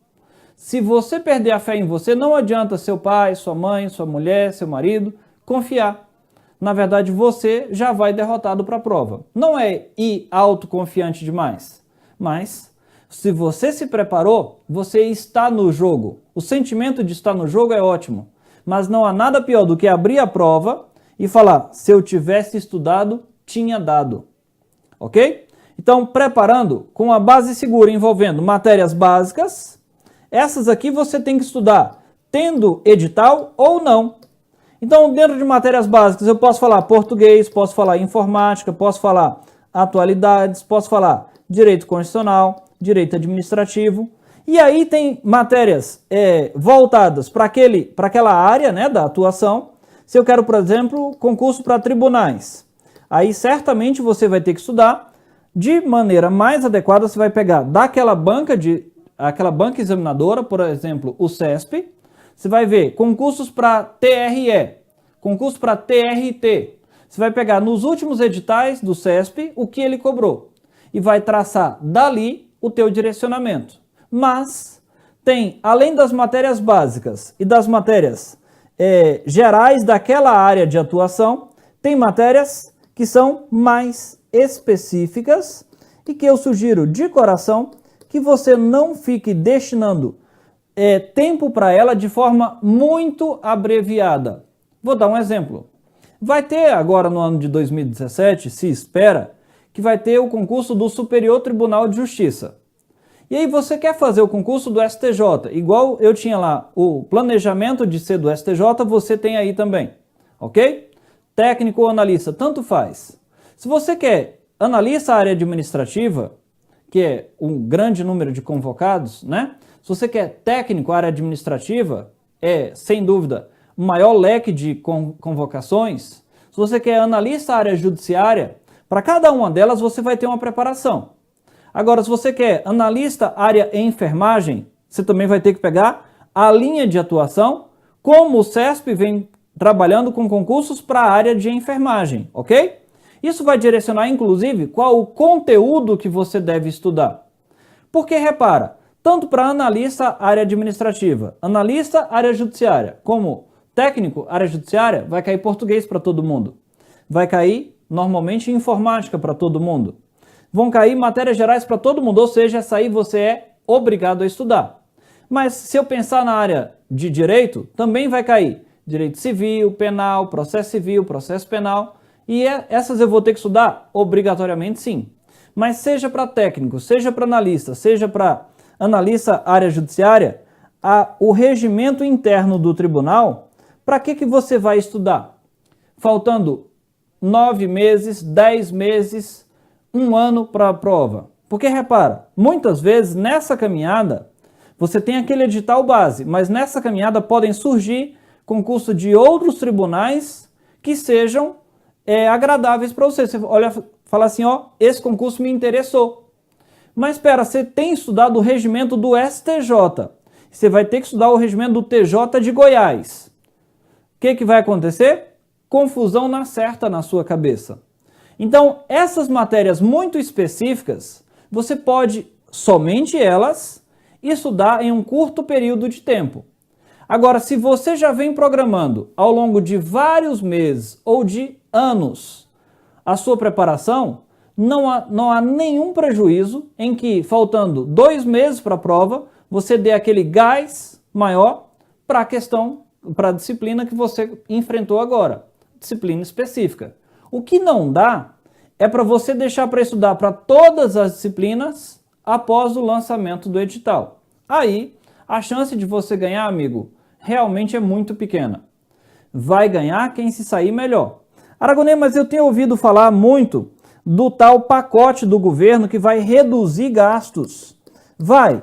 Se você perder a fé em você, não adianta seu pai, sua mãe, sua mulher, seu marido confiar. Na verdade, você já vai derrotado para a prova. Não é ir autoconfiante demais, mas Se você se preparou, você está no jogo. O sentimento de estar no jogo é ótimo. Mas não há nada pior do que abrir a prova e falar, se eu tivesse estudado, tinha dado. Ok? Então, preparando com a base segura envolvendo matérias básicas, essas aqui você tem que estudar tendo edital ou não. Então, dentro de matérias básicas, eu posso falar português, posso falar informática, posso falar atualidades, posso falar direito constitucional, direito administrativo. E aí tem matérias voltadas para aquela área, né, da atuação. Se eu quero, por exemplo, concurso para tribunais, aí certamente você vai ter que estudar de maneira mais adequada. Você vai pegar daquela banca examinadora, por exemplo, o CESP. Você vai ver concursos para TRE, concurso para TRT. Você vai pegar nos últimos editais do CESP o que ele cobrou e vai traçar dali o teu direcionamento. Mas tem, além das matérias básicas e das matérias gerais daquela área de atuação, tem matérias que são mais específicas e que eu sugiro de coração que você não fique destinando tempo para ela de forma muito abreviada. Vou dar um exemplo. Vai ter agora no ano de 2017, se espera, que vai ter o concurso do Superior Tribunal de Justiça. E aí você quer fazer o concurso do STJ, igual eu tinha lá o planejamento de ser do STJ, você tem aí também, ok? Técnico ou analista, tanto faz. Se você quer analista área administrativa, que é um grande número de convocados, né? Se você quer técnico área administrativa, sem dúvida o maior leque de convocações. Se você quer analista área judiciária, para cada uma delas você vai ter uma preparação. Agora, se você quer analista área enfermagem, você também vai ter que pegar a linha de atuação, como o CESP vem trabalhando com concursos para a área de enfermagem, ok? Isso vai direcionar, inclusive, qual o conteúdo que você deve estudar. Porque, repara, tanto para analista área administrativa, analista área judiciária, como técnico área judiciária, vai cair português para todo mundo. Vai cair, normalmente, informática para todo mundo. Vão cair matérias gerais para todo mundo, ou seja, essa aí você é obrigado a estudar. Mas se eu pensar na área de direito, também vai cair direito civil, penal, processo penal, e essas eu vou ter que estudar obrigatoriamente sim. Mas seja para técnico, seja para analista, seja para analista área judiciária, o regimento interno do tribunal, para que você vai estudar? Faltando 9 meses, 10 meses, 1 ano para a prova. Porque repara, muitas vezes nessa caminhada você tem aquele edital base, mas nessa caminhada podem surgir concurso de outros tribunais que sejam agradáveis para você. Você olha, fala assim, ó, esse concurso me interessou. Mas espera, você tem estudado o regimento do STJ. Você vai ter que estudar o regimento do TJ de Goiás. O que vai acontecer? Confusão na certa na sua cabeça. Então, essas matérias muito específicas, você pode, somente elas, estudar em um curto período de tempo. Agora, se você já vem programando ao longo de vários meses ou de anos a sua preparação, não há nenhum prejuízo em que, faltando 2 meses para a prova, você dê aquele gás maior para a questão, para a disciplina que você enfrentou agora, disciplina específica. O que não dá é para você deixar para estudar para todas as disciplinas após o lançamento do edital. Aí, a chance de você ganhar, amigo, realmente é muito pequena. Vai ganhar quem se sair melhor. Aragonês, mas eu tenho ouvido falar muito do tal pacote do governo que vai reduzir gastos. Vai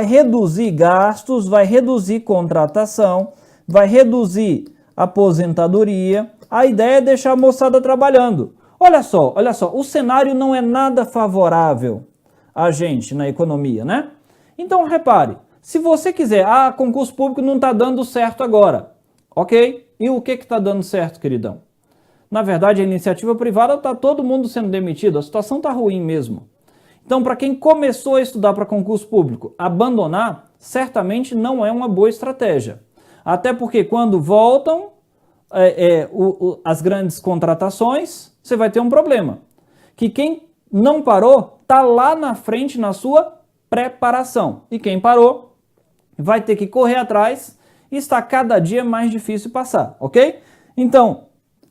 reduzir gastos, vai reduzir contratação, vai reduzir aposentadoria. A ideia é deixar a moçada trabalhando. Olha só, o cenário não é nada favorável a gente na economia, né? Então, repare, se você quiser, concurso público não está dando certo agora, ok? E o que está dando certo, queridão? Na verdade, a iniciativa privada está todo mundo sendo demitido, a situação está ruim mesmo. Então, para quem começou a estudar para concurso público, abandonar certamente não é uma boa estratégia. Até porque quando voltam as grandes contratações, você vai ter um problema. Que quem não parou, está lá na frente na sua preparação. E quem parou vai ter que correr atrás e está cada dia mais difícil passar, ok? Então,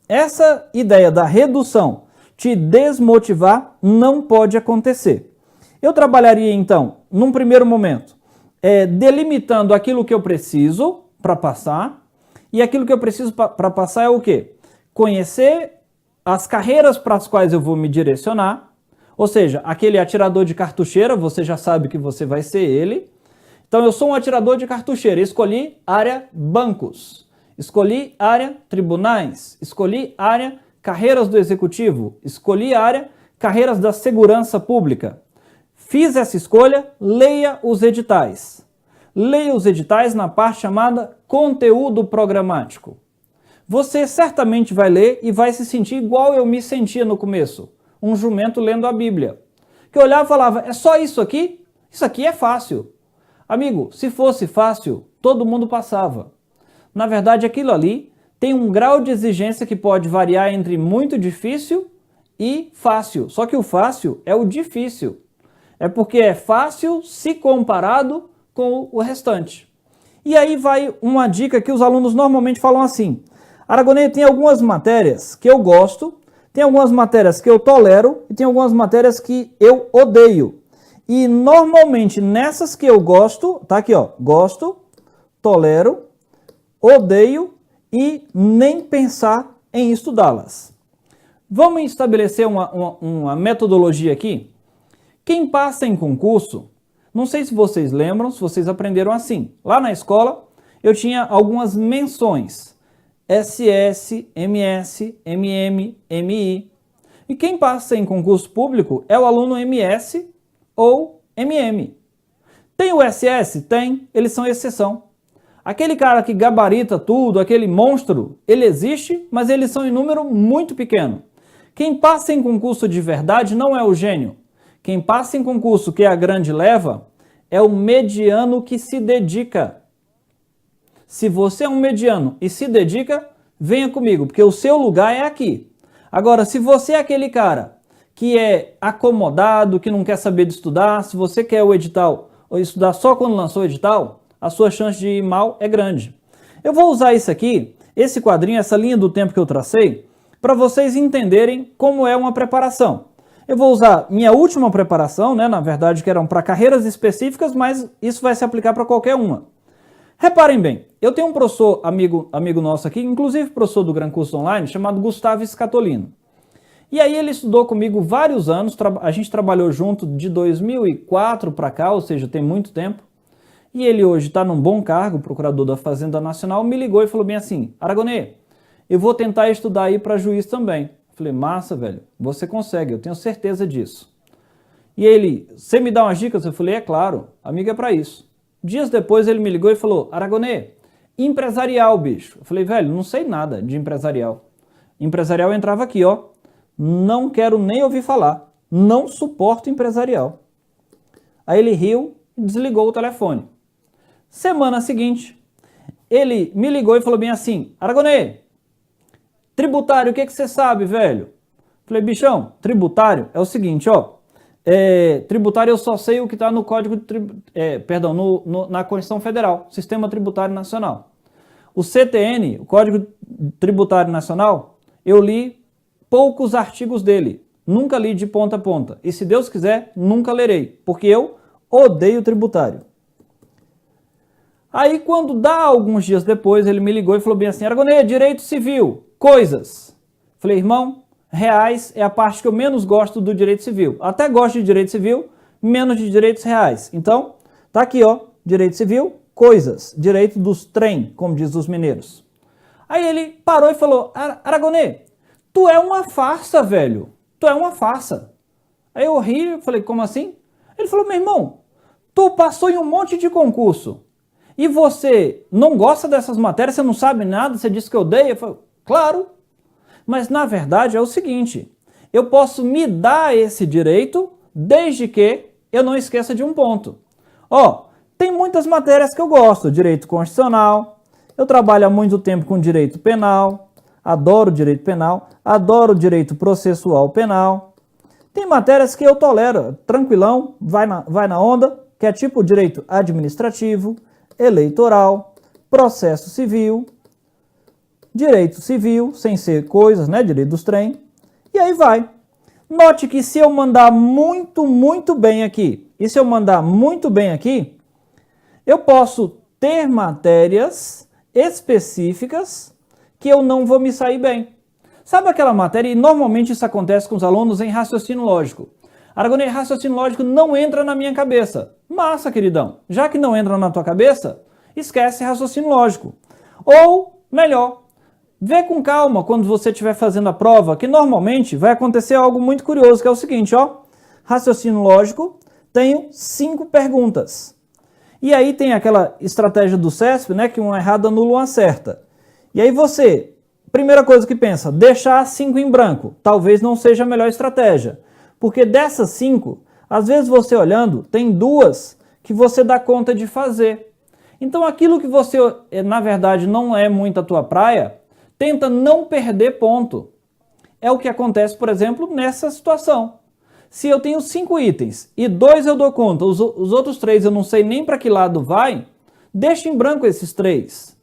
essa ideia da redução te desmotivar não pode acontecer. Eu trabalharia então, num primeiro momento, delimitando aquilo que eu preciso para passar, e aquilo que eu preciso para passar é o quê? Conhecer as carreiras para as quais eu vou me direcionar, ou seja, aquele atirador de cartucheira, você já sabe que você vai ser ele. Então eu sou um atirador de cartucheira, escolhi área bancos, escolhi área tribunais, escolhi área carreiras do executivo, escolhi área carreiras da segurança pública. Fiz essa escolha, leia os editais. Leia os editais na parte chamada conteúdo programático. Você certamente vai ler e vai se sentir igual eu me sentia no começo, um jumento lendo a Bíblia. Que eu olhava e falava, é só isso aqui? Isso aqui é fácil. Amigo, se fosse fácil, todo mundo passava. Na verdade, aquilo ali tem um grau de exigência que pode variar entre muito difícil e fácil. Só que o fácil é o difícil. É porque é fácil se comparado com o restante. E aí vai uma dica que os alunos normalmente falam assim, Aragonês, tem algumas matérias que eu gosto, tem algumas matérias que eu tolero e tem algumas matérias que eu odeio. E normalmente nessas que eu gosto, tá aqui ó, gosto, tolero, odeio e nem pensar em estudá-las. Vamos estabelecer uma metodologia aqui? Quem passa em concurso, não sei se vocês lembram, se vocês aprenderam assim. Lá na escola eu tinha algumas menções, SS, MS, MM, MI. E quem passa em concurso público é o aluno MS ou MM. Tem o SS? Tem, eles são exceção. Aquele cara que gabarita tudo, aquele monstro, ele existe, mas eles são em número muito pequeno. Quem passa em concurso de verdade não é o gênio. Quem passa em concurso, que é a grande leva, é o mediano que se dedica. Se você é um mediano e se dedica, venha comigo, porque o seu lugar é aqui. Agora, se você é aquele cara que é acomodado, que não quer saber de estudar, se você quer o edital ou estudar só quando lançou o edital, a sua chance de ir mal é grande. Eu vou usar isso aqui, esse quadrinho, essa linha do tempo que eu tracei, para vocês entenderem como é uma preparação. Eu vou usar minha última preparação, né, na verdade que eram para carreiras específicas, mas isso vai se aplicar para qualquer uma. Reparem bem, eu tenho um professor, amigo nosso aqui, inclusive professor do Gran Curso Online, chamado Gustavo Scatolino. E aí ele estudou comigo vários anos, a gente trabalhou junto de 2004 para cá, ou seja, tem muito tempo. E ele hoje está num bom cargo, procurador da Fazenda Nacional, me ligou e falou bem assim, Aragonês, eu vou tentar estudar aí para juiz também. Falei, massa, velho, você consegue, eu tenho certeza disso. E ele, você me dá umas dicas? Eu falei, é claro, amigo é para isso. Dias depois ele me ligou e falou, Aragonês, empresarial, bicho. Eu falei, velho, não sei nada de empresarial. Empresarial entrava aqui, ó, não quero nem ouvir falar, não suporto empresarial. Aí ele riu e desligou o telefone. Semana seguinte, ele me ligou e falou bem assim, Aragonês, tributário, o que você sabe, velho? Falei, bichão, tributário é o seguinte, ó, tributário eu só sei o que está no Código, na Constituição Federal, Sistema Tributário Nacional. O CTN, o Código Tributário Nacional, eu li poucos artigos dele, nunca li de ponta a ponta, e se Deus quiser, nunca lerei, porque eu odeio tributário. Aí quando dá alguns dias depois, ele me ligou e falou bem assim, Aragonês, direito civil, coisas. Falei, irmão, reais é a parte que eu menos gosto do direito civil. Até gosto de direito civil, menos de direitos reais. Então, tá aqui, ó, direito civil, coisas, direito dos trem, como diz os mineiros. Aí ele parou e falou, Aragonês, tu é uma farsa, velho, tu é uma farsa. Aí eu ri e falei, como assim? Ele falou, meu irmão, tu passou em um monte de concurso e você não gosta dessas matérias, você não sabe nada, você disse que odeia? Eu falei, claro, mas na verdade é o seguinte, eu posso me dar esse direito desde que eu não esqueça de um ponto. Ó, tem muitas matérias que eu gosto, direito constitucional, eu trabalho há muito tempo com direito penal, adoro direito penal, adoro direito processual penal, Tem matérias que eu tolero, tranquilão, vai na onda, que é tipo direito administrativo, eleitoral, processo civil, direito civil, sem ser coisas, né, direito dos trem, e aí vai. Note que se eu mandar muito bem aqui, e se eu mandar muito bem aqui, eu posso ter matérias específicas que eu não vou me sair bem. Sabe aquela matéria, e normalmente isso acontece com os alunos em raciocínio lógico. Aragonês, raciocínio lógico não entra na minha cabeça. Massa, queridão. Já que não entra na tua cabeça, esquece raciocínio lógico. Ou, melhor, vê com calma quando você estiver fazendo a prova, que normalmente vai acontecer algo muito curioso, que é o seguinte, ó. Raciocínio lógico, tenho 5 perguntas. E aí tem aquela estratégia do CESP, né, que uma errada anula uma certa. E aí você, primeira coisa que pensa, deixar 5 em branco. Talvez não seja a melhor estratégia. Porque dessas 5, às vezes você olhando, tem 2 que você dá conta de fazer. Então aquilo que você, na verdade, não é muito a tua praia, tenta não perder ponto. É o que acontece, por exemplo, nessa situação. Se eu tenho 5 itens e 2 eu dou conta, os outros 3 eu não sei nem para que lado vai, deixa em branco esses 3.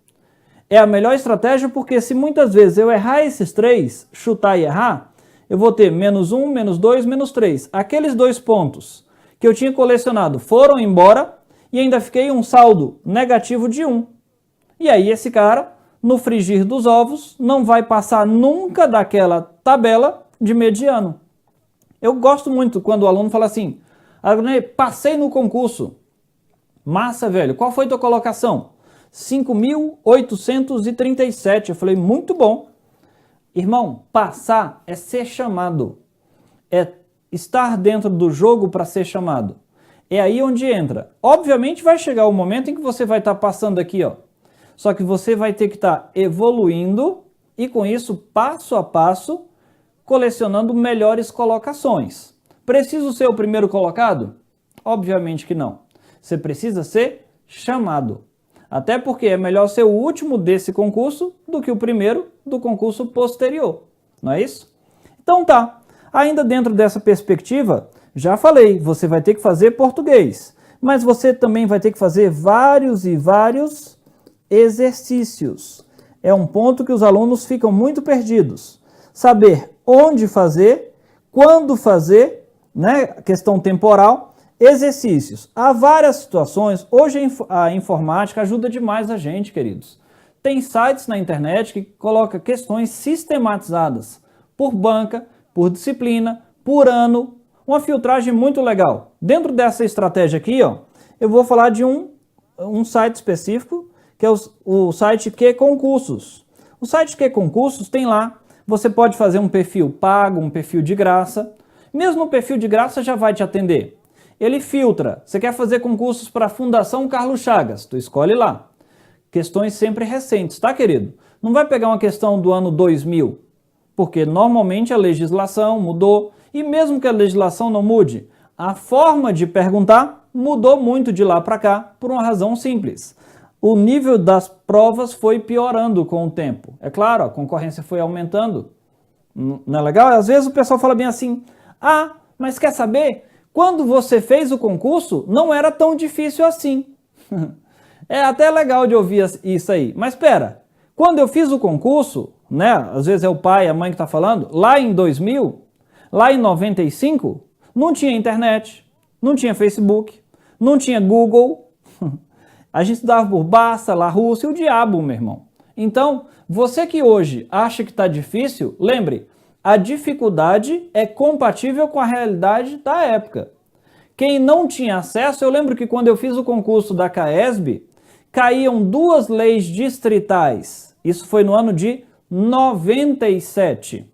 É a melhor estratégia porque se muitas vezes eu errar esses 3, chutar e errar, eu vou ter -1, -2, -3. Aqueles 2 pontos que eu tinha colecionado foram embora e ainda fiquei um saldo negativo de 1. E aí esse cara, no frigir dos ovos, não vai passar nunca daquela tabela de mediano. Eu gosto muito quando o aluno fala assim, passei no concurso. Massa, velho, qual foi tua colocação? 5.837. Eu falei, muito bom. Irmão, passar é ser chamado. É estar dentro do jogo para ser chamado. É aí onde entra. Obviamente vai chegar o momento em que você vai estar passando aqui, ó. Só que você vai ter que estar evoluindo e com isso, passo a passo, colecionando melhores colocações. Preciso ser o primeiro colocado? Obviamente que não. Você precisa ser chamado. Até porque é melhor ser o último desse concurso do que o primeiro do concurso posterior. Não é isso? Então tá. Ainda dentro dessa perspectiva, já falei, você vai ter que fazer português. Mas você também vai ter que fazer vários e vários exercícios. É um ponto que os alunos ficam muito perdidos. Saber onde fazer, quando fazer, né? Questão temporal, exercícios. Há várias situações. Hoje a informática ajuda demais a gente, queridos. Tem sites na internet que colocam questões sistematizadas por banca, por disciplina, por ano. Uma filtragem muito legal. Dentro dessa estratégia aqui, ó, eu vou falar de um site específico, que é o site QConcursos. O site QConcursos tem lá, você pode fazer um perfil pago, um perfil de graça. Mesmo o perfil de graça já vai te atender. Ele filtra. Você quer fazer concursos para a Fundação Carlos Chagas? Tu escolhe lá. Questões sempre recentes, tá, querido? Não vai pegar uma questão do ano 2000, porque normalmente a legislação mudou. E mesmo que a legislação não mude, a forma de perguntar mudou muito de lá para cá por uma razão simples. O nível das provas foi piorando com o tempo. É claro, a concorrência foi aumentando. Não é legal? Às vezes o pessoal fala bem assim, ah, mas quer saber? Quando você fez o concurso, não era tão difícil assim. É até legal de ouvir isso aí. Mas espera, quando eu fiz o concurso, né, às vezes é o pai, a mãe que está falando, lá em 2000, lá em 95, não tinha internet, não tinha Facebook, não tinha Google. A gente estudava por Barça, La Rússia e o diabo, meu irmão. Então, você que hoje acha que está difícil, lembre, a dificuldade é compatível com a realidade da época. Quem não tinha acesso, eu lembro que quando eu fiz o concurso da CAESB, caíam 2 leis distritais. Isso foi no ano de 97.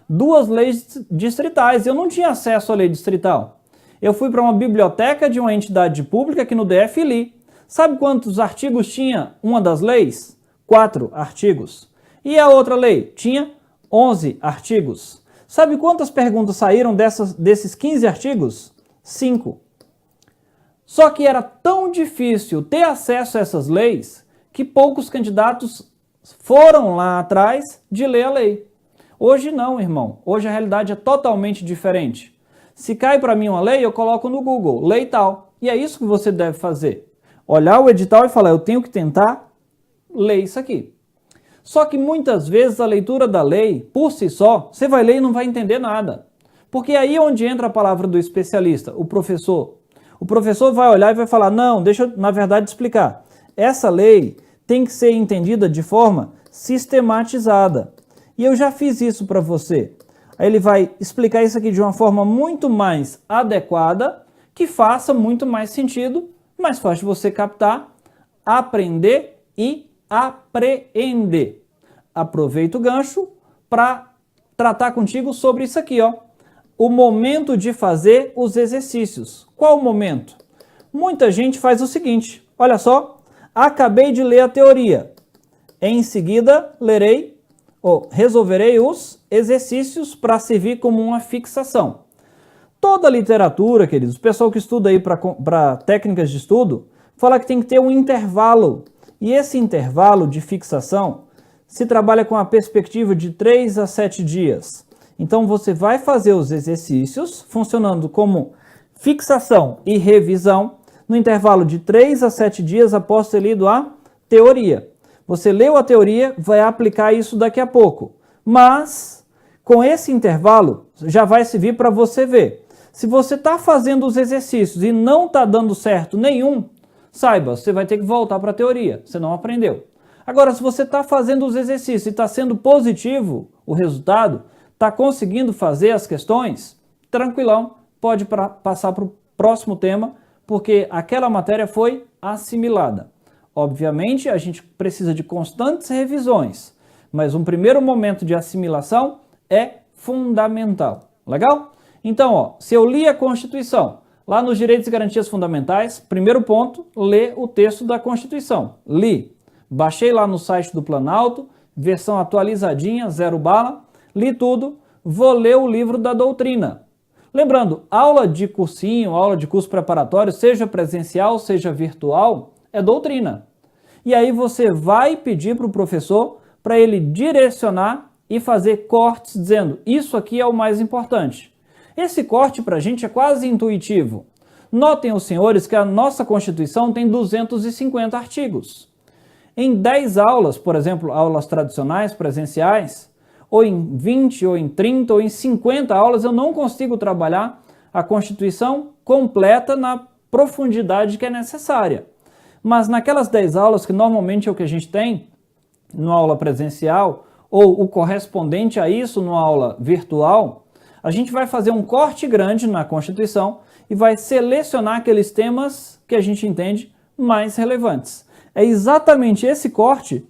2 leis distritais. Eu não tinha acesso à lei distrital. Eu fui para uma biblioteca de uma entidade pública aqui no DF e li. Sabe quantos artigos tinha uma das leis? 4 artigos. E a outra lei? Tinha 11 artigos. Sabe quantas perguntas saíram desses 15 artigos? 5. Só que era tão difícil ter acesso a essas leis que poucos candidatos foram lá atrás de ler a lei. Hoje não, irmão. Hoje a realidade é totalmente diferente. Se cai para mim uma lei, eu coloco no Google, lei tal. E é isso que você deve fazer. Olhar o edital e falar, eu tenho que tentar ler isso aqui. Só que muitas vezes a leitura da lei, por si só, você vai ler e não vai entender nada. Porque aí é onde entra a palavra do especialista, o professor. O professor vai olhar e vai falar, não, deixa eu, na verdade, explicar. Essa lei tem que ser entendida de forma sistematizada. E eu já fiz isso para você. Aí ele vai explicar isso aqui de uma forma muito mais adequada, que faça muito mais sentido, mais fácil de você captar, aprender e apreender. Aproveita o gancho para tratar contigo sobre isso aqui, ó. O momento de fazer os exercícios. Qual o momento? Muita gente faz o seguinte, olha só, acabei de ler a teoria. Em seguida, resolverei os exercícios para servir como uma fixação. Toda a literatura, queridos, o pessoal que estuda aí para técnicas de estudo, fala que tem que ter um intervalo. E esse intervalo de fixação se trabalha com a perspectiva de 3 a 7 dias. Então você vai fazer os exercícios funcionando como fixação e revisão no intervalo de 3 a 7 dias após ter lido a teoria. Você leu a teoria, vai aplicar isso daqui a pouco. Mas, com esse intervalo, já vai servir para você ver. Se você está fazendo os exercícios e não está dando certo nenhum, saiba, você vai ter que voltar para a teoria, você não aprendeu. Agora, se você está fazendo os exercícios e está sendo positivo o resultado, está conseguindo fazer as questões, tranquilão, pode passar para o próximo tema, porque aquela matéria foi assimilada. Obviamente, a gente precisa de constantes revisões, mas um primeiro momento de assimilação é fundamental. Legal? Então, ó, se eu li a Constituição, lá nos Direitos e Garantias Fundamentais, primeiro ponto, ler o texto da Constituição. Li. Baixei lá no site do Planalto, versão atualizadinha, 0 bala, li tudo, vou ler o livro da doutrina. Lembrando, aula de cursinho, aula de curso preparatório, seja presencial, seja virtual, é doutrina. E aí você vai pedir para o professor para ele direcionar e fazer cortes dizendo, isso aqui é o mais importante. Esse corte para a gente é quase intuitivo. Notem os senhores que a nossa Constituição tem 250 artigos. Em 10 aulas, por exemplo, aulas tradicionais, presenciais, ou em 20, ou em 30, ou em 50 aulas, eu não consigo trabalhar a Constituição completa na profundidade que é necessária. Mas naquelas 10 aulas, que normalmente é o que a gente tem, numa aula presencial, ou o correspondente a isso numa aula virtual, a gente vai fazer um corte grande na Constituição e vai selecionar aqueles temas que a gente entende mais relevantes. É exatamente esse corte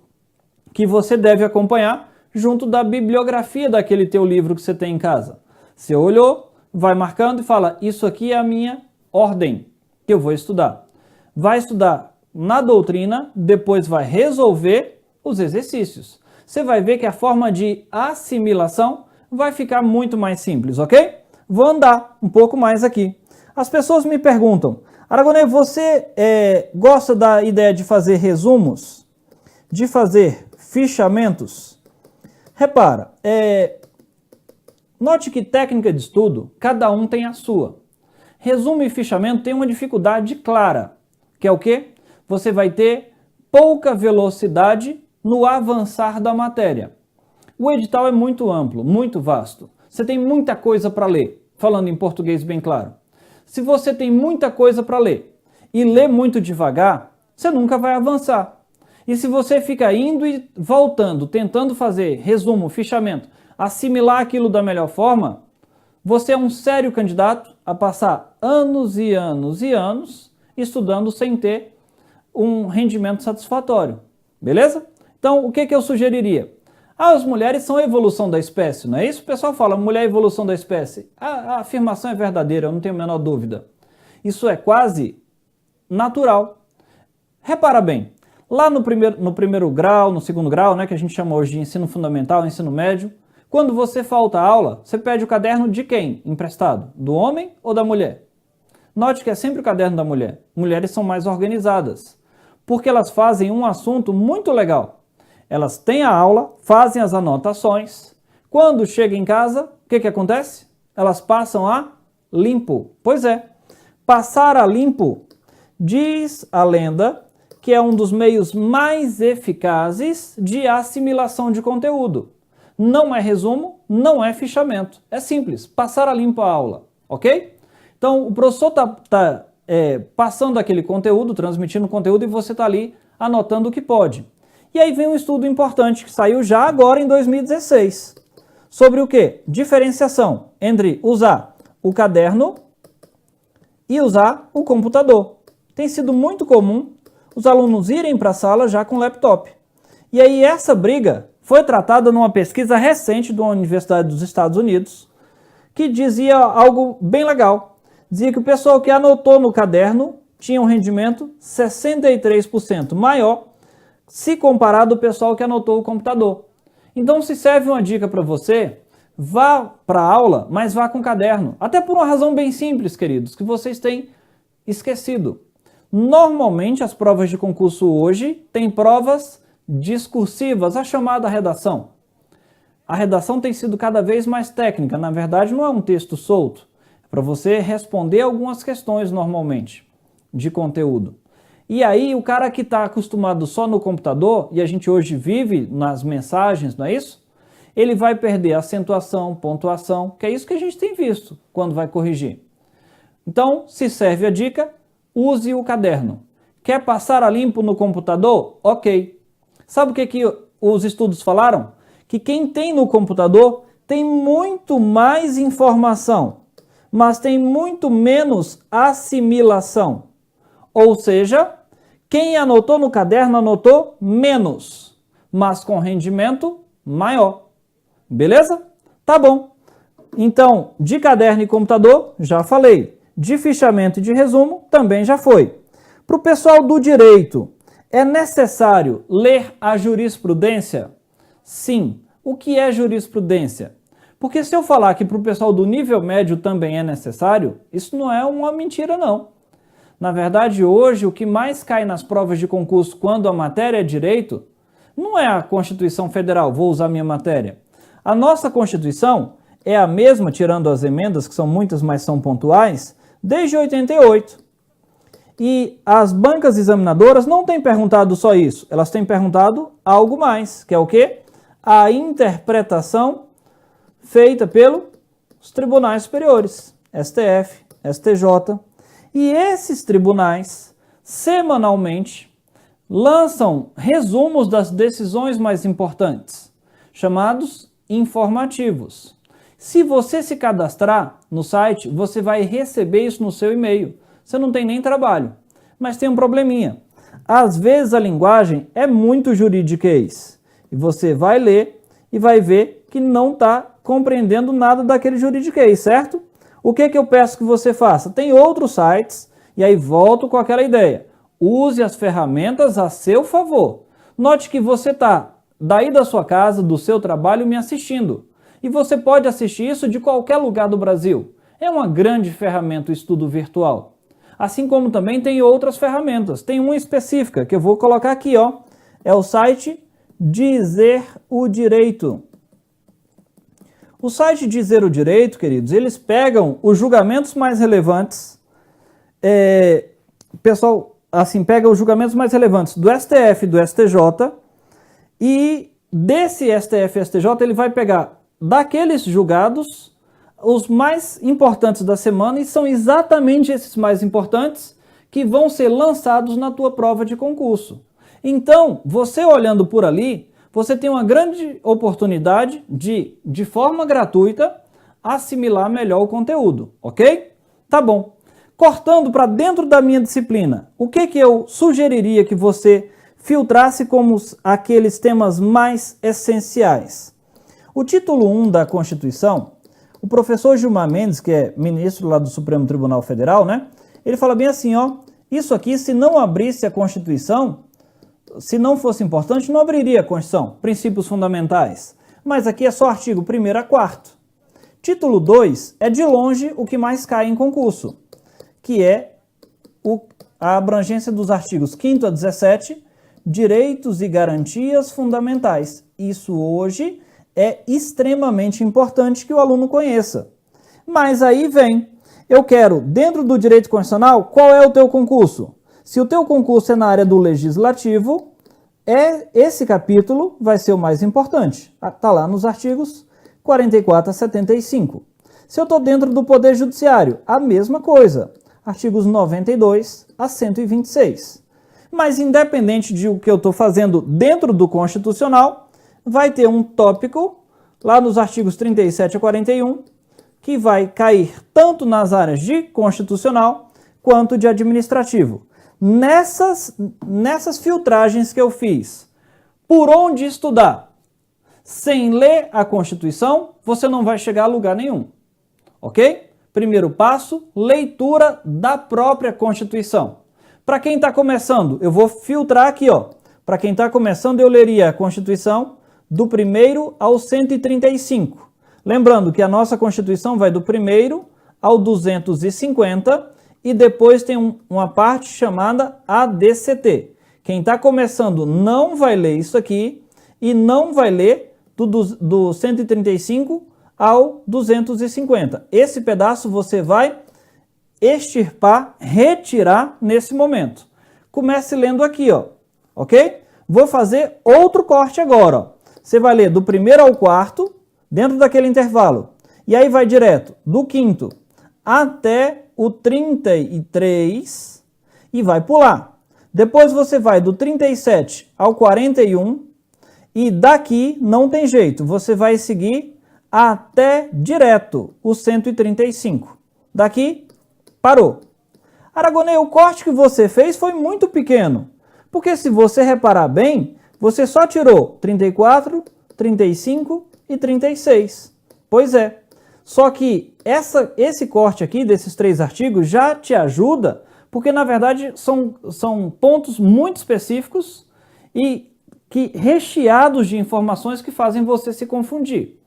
que você deve acompanhar junto da bibliografia daquele teu livro que você tem em casa. Você olhou, vai marcando e fala, isso aqui é a minha ordem que eu vou estudar. Vai estudar na doutrina, depois vai resolver os exercícios. Você vai ver que a forma de assimilação vai ficar muito mais simples, ok? Vou andar um pouco mais aqui. As pessoas me perguntam, Aragonês, você gosta da ideia de fazer resumos? De fazer fichamentos? Repara, note que técnica de estudo, cada um tem a sua. Resumo e fichamento tem uma dificuldade clara, que é o quê? Você vai ter pouca velocidade no avançar da matéria. O edital é muito amplo, muito vasto. Você tem muita coisa para ler, falando em português bem claro. Se você tem muita coisa para ler e lê muito devagar, você nunca vai avançar. E se você fica indo e voltando, tentando fazer resumo, fichamento, assimilar aquilo da melhor forma, você é um sério candidato a passar anos e anos e anos estudando sem ter um rendimento satisfatório. Beleza? Então, o que eu sugeriria? As mulheres são a evolução da espécie, não é isso? O pessoal fala, mulher é a evolução da espécie. A afirmação é verdadeira, eu não tenho a menor dúvida. Isso é quase natural. Repara bem, lá no primeiro grau, no segundo grau, né, que a gente chama hoje de ensino fundamental, ensino médio, quando você falta aula, você pede o caderno de quem emprestado? Do homem ou da mulher? Note que é sempre o caderno da mulher. Mulheres são mais organizadas, porque elas fazem um assunto muito legal. Elas têm a aula, fazem as anotações. Quando chegam em casa, o que acontece? Elas passam a limpo. Pois é, passar a limpo, diz a lenda, que é um dos meios mais eficazes de assimilação de conteúdo. Não é resumo, não é fichamento. É simples, passar a limpo a aula, ok? Então, o professor está passando aquele conteúdo, transmitindo o conteúdo, e você está ali anotando o que pode. E aí vem um estudo importante que saiu já agora em 2016. Sobre o quê? Diferenciação entre usar o caderno e usar o computador. Tem sido muito comum os alunos irem para a sala já com laptop. E aí essa briga foi tratada numa pesquisa recente de uma Universidade dos Estados Unidos, que dizia algo bem legal. Dizia que o pessoal que anotou no caderno tinha um rendimento 63% maior se comparado ao pessoal que anotou o computador. Então, se serve uma dica para você, vá para a aula, mas vá com caderno. Até por uma razão bem simples, queridos, que vocês têm esquecido. Normalmente, as provas de concurso hoje têm provas discursivas, a chamada redação. A redação tem sido cada vez mais técnica, na verdade não é um texto solto, é para você responder algumas questões normalmente de conteúdo. E aí o cara que está acostumado só no computador, e a gente hoje vive nas mensagens, não é isso? Ele vai perder acentuação, pontuação, que é isso que a gente tem visto quando vai corrigir. Então, se serve a dica, use o caderno. Quer passar a limpo no computador? Ok. Sabe o que os estudos falaram? Que quem tem no computador tem muito mais informação, mas tem muito menos assimilação. Ou seja, quem anotou no caderno anotou menos, mas com rendimento maior. Beleza? Tá bom. Então, de caderno e computador, já falei. De fichamento e de resumo, também já foi. Para o pessoal do direito, é necessário ler a jurisprudência? Sim. O que é jurisprudência? Porque se eu falar que para o pessoal do nível médio também é necessário, isso não é uma mentira, não. Na verdade, hoje, o que mais cai nas provas de concurso quando a matéria é direito, não é a Constituição Federal, vou usar minha matéria. A nossa Constituição é a mesma, tirando as emendas, que são muitas, mas são pontuais, desde 88. E as bancas examinadoras não têm perguntado só isso, elas têm perguntado algo mais, que é o quê? A interpretação feita pelos tribunais superiores, STF, STJ. E esses tribunais, semanalmente, lançam resumos das decisões mais importantes, chamados informativos. Se você se cadastrar no site, você vai receber isso no seu e-mail. Você não tem nem trabalho. Mas tem um probleminha. Às vezes a linguagem é muito juridiquês. E você vai ler e vai ver que não está compreendendo nada daquele juridiquês, certo? O que eu peço que você faça? Tem outros sites, e aí volto com aquela ideia. Use as ferramentas a seu favor. Note que você está daí da sua casa, do seu trabalho, me assistindo. E você pode assistir isso de qualquer lugar do Brasil. É uma grande ferramenta o estudo virtual. Assim como também tem outras ferramentas. Tem uma específica que eu vou colocar aqui, ó. É o site Dizer o Direito. O site Dizer o Direito, queridos, eles pegam os julgamentos mais relevantes, pessoal, assim, pega os julgamentos mais relevantes do STF e do STJ, e desse STF e STJ ele vai pegar daqueles julgados os mais importantes da semana, e são exatamente esses mais importantes que vão ser lançados na tua prova de concurso. Então, você olhando por ali, você tem uma grande oportunidade de forma gratuita, assimilar melhor o conteúdo, ok? Tá bom. Cortando para dentro da minha disciplina, o que eu sugeriria que você filtrasse como aqueles temas mais essenciais? O título 1 da Constituição, o professor Gilmar Mendes, que é ministro lá do Supremo Tribunal Federal, né? Ele fala bem assim, ó, isso aqui, se não abrisse a Constituição, se não fosse importante, não abriria a Constituição, princípios fundamentais. Mas aqui é só artigo 1º a 4º. Título 2 é de longe o que mais cai em concurso, que é a abrangência dos artigos 5º a 17, direitos e garantias fundamentais. Isso hoje é extremamente importante que o aluno conheça. Mas aí vem, Eu quero, dentro do direito constitucional, qual é o teu concurso? Se o teu concurso é na área do legislativo, esse capítulo vai ser o mais importante. Está lá nos artigos 44 a 75. Se eu estou dentro do Poder Judiciário, a mesma coisa. Artigos 92 a 126. Mas independente de o que eu estou fazendo dentro do Constitucional, vai ter um tópico lá nos artigos 37 a 41, que vai cair tanto nas áreas de constitucional quanto de administrativo. Nessas filtragens que eu fiz, por onde estudar? Sem ler a Constituição, você não vai chegar a lugar nenhum. Ok? Primeiro passo, leitura da própria Constituição. Para quem está começando, eu vou filtrar aqui, ó. Para quem está começando, eu leria a Constituição do 1º ao 135. Lembrando que a nossa Constituição vai do 1º ao 250 e depois tem uma parte chamada ADCT. Quem está começando não vai ler isso aqui e não vai ler do 135 ao 250. Esse pedaço você vai extirpar, retirar nesse momento. Comece lendo aqui, ó, ok? Vou fazer outro corte agora, ó. Você vai ler do 1º ao 4º, dentro daquele intervalo. E aí vai direto do 5º até o 33 e vai pular. Depois você vai do 37 ao 41 e daqui não tem jeito, você vai seguir até direto o 135. Daqui, parou. Aragonês, o corte que você fez foi muito pequeno, porque se você reparar bem, você só tirou 34, 35 e 36. Pois é. Só que esse corte aqui desses 3 artigos já te ajuda, porque na verdade são pontos muito específicos e recheados de informações que fazem você se confundir.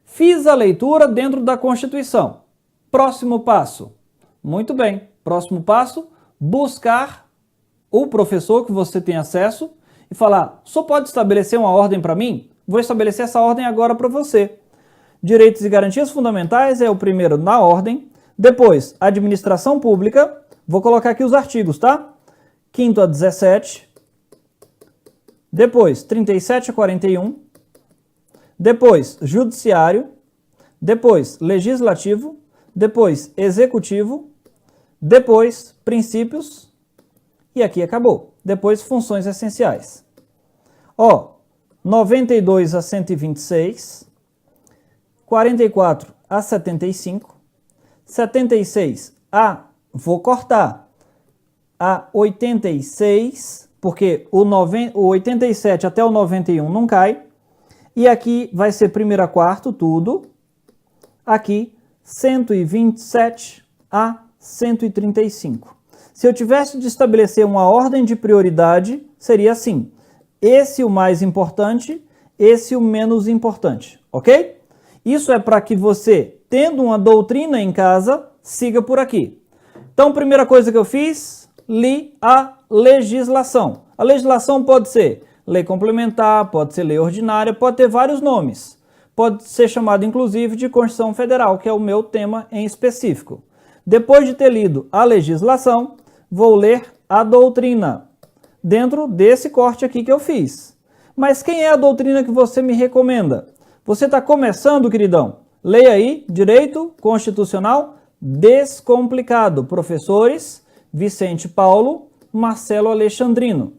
Fiz a leitura dentro da Constituição. Próximo passo. Muito bem. Próximo passo, buscar o professor que você tem acesso e falar, só pode estabelecer uma ordem para mim? Vou estabelecer essa ordem agora para você. Direitos e garantias fundamentais é o primeiro na ordem. Depois, administração pública. Vou colocar aqui os artigos, tá? 5º a 17. Depois, 37 a 41. Depois, judiciário. Depois, legislativo. Depois, executivo. Depois, princípios. E aqui acabou. Depois, funções essenciais. Ó, 92 a 126. 44 a 75, 76 a, vou cortar, a 86, porque o 87 até o 91 não cai, e aqui vai ser 1º a 4º, tudo, aqui 127 a 135. Se eu tivesse de estabelecer uma ordem de prioridade, seria assim, esse o mais importante, esse o menos importante, ok? Isso é para que você, tendo uma doutrina em casa, siga por aqui. Então, primeira coisa que eu fiz, li a legislação. A legislação pode ser lei complementar, pode ser lei ordinária, pode ter vários nomes. Pode ser chamado, inclusive, de Constituição Federal, que é o meu tema em específico. Depois de ter lido a legislação, vou ler a doutrina, dentro desse corte aqui que eu fiz. Mas quem é a doutrina que você me recomenda? Você está começando, queridão? Leia aí, Direito Constitucional Descomplicado. Professores Vicente Paulo, Marcelo Alexandrino.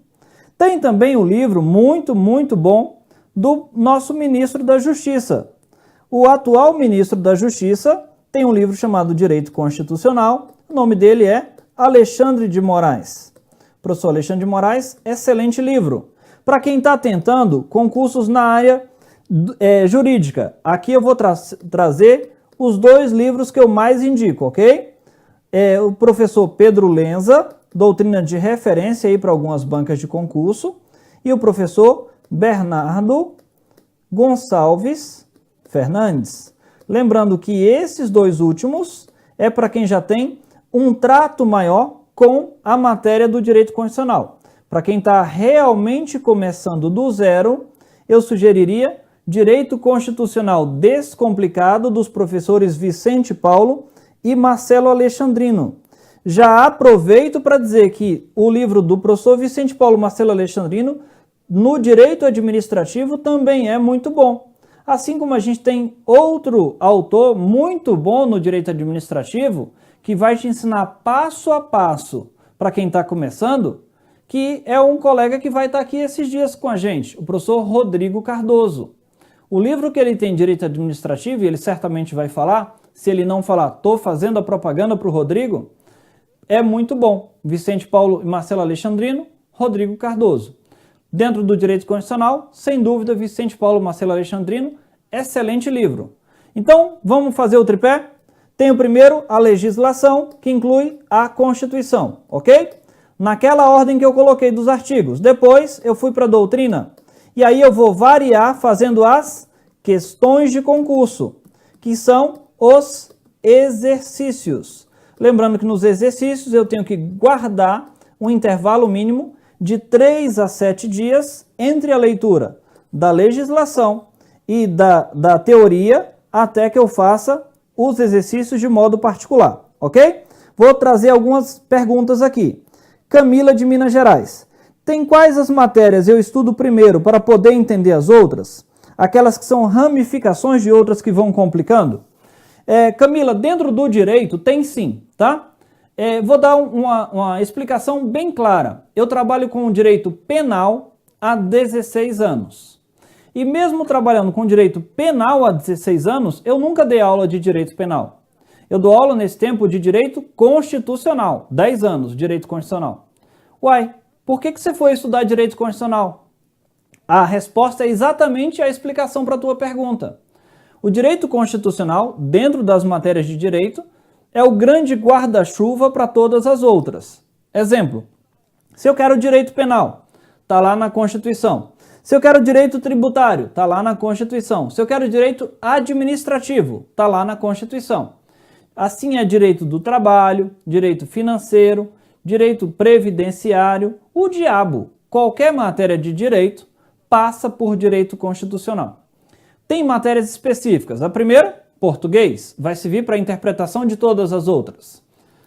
Tem também o livro muito, muito bom do nosso ministro da Justiça. O atual ministro da Justiça tem um livro chamado Direito Constitucional. O nome dele é Alexandre de Moraes. Professor Alexandre de Moraes, excelente livro. Para quem está tentando concursos na área jurídica, aqui eu vou trazer os 2 livros que eu mais indico, ok? O professor Pedro Lenza, Doutrina de Referência aí para algumas bancas de concurso, e o professor Bernardo Gonçalves Fernandes. Lembrando que esses 2 últimos é para quem já tem um trato maior com a matéria do direito constitucional. Para quem está realmente começando do zero, eu sugeriria Direito Constitucional Descomplicado, dos professores Vicente Paulo e Marcelo Alexandrino. Já aproveito para dizer que o livro do professor Vicente Paulo Marcelo Alexandrino, no direito administrativo, também é muito bom. Assim como a gente tem outro autor muito bom no direito administrativo, que vai te ensinar passo a passo para quem está começando, que é um colega que vai estar aqui esses dias com a gente, o professor Rodrigo Cardoso. O livro que ele tem, Direito Administrativo, e ele certamente vai falar, se ele não falar, estou fazendo a propaganda para o Rodrigo, é muito bom. Vicente Paulo e Marcelo Alexandrino, Rodrigo Cardoso. Dentro do Direito Constitucional, sem dúvida, Vicente Paulo e Marcelo Alexandrino, excelente livro. Então, vamos fazer o tripé? Tem o primeiro, a legislação, que inclui a Constituição, ok? Naquela ordem que eu coloquei dos artigos. Depois, eu fui para a doutrina. E aí eu vou variar fazendo as questões de concurso, que são os exercícios. Lembrando que nos exercícios eu tenho que guardar um intervalo mínimo de 3 a 7 dias entre a leitura da legislação e da teoria até que eu faça os exercícios de modo particular, ok? Vou trazer algumas perguntas aqui. Camila de Minas Gerais. Tem quais as matérias eu estudo primeiro para poder entender as outras? Aquelas que são ramificações de outras que vão complicando? Camila, dentro do direito tem sim, tá? Vou dar uma explicação bem clara. Eu trabalho com o direito penal há 16 anos. E mesmo trabalhando com direito penal há 16 anos, eu nunca dei aula de direito penal. Eu dou aula nesse tempo de direito constitucional, 10 anos, direito constitucional. Uai, por que você foi estudar direito constitucional? A resposta é exatamente a explicação para a tua pergunta. O direito constitucional, dentro das matérias de direito, é o grande guarda-chuva para todas as outras. Exemplo, se eu quero direito penal, está lá na Constituição. Se eu quero direito tributário, está lá na Constituição. Se eu quero direito administrativo, está lá na Constituição. Assim é direito do trabalho, direito financeiro, direito previdenciário, o diabo. Qualquer matéria de direito passa por direito constitucional. Tem matérias específicas. A primeira, português, vai servir para a interpretação de todas as outras.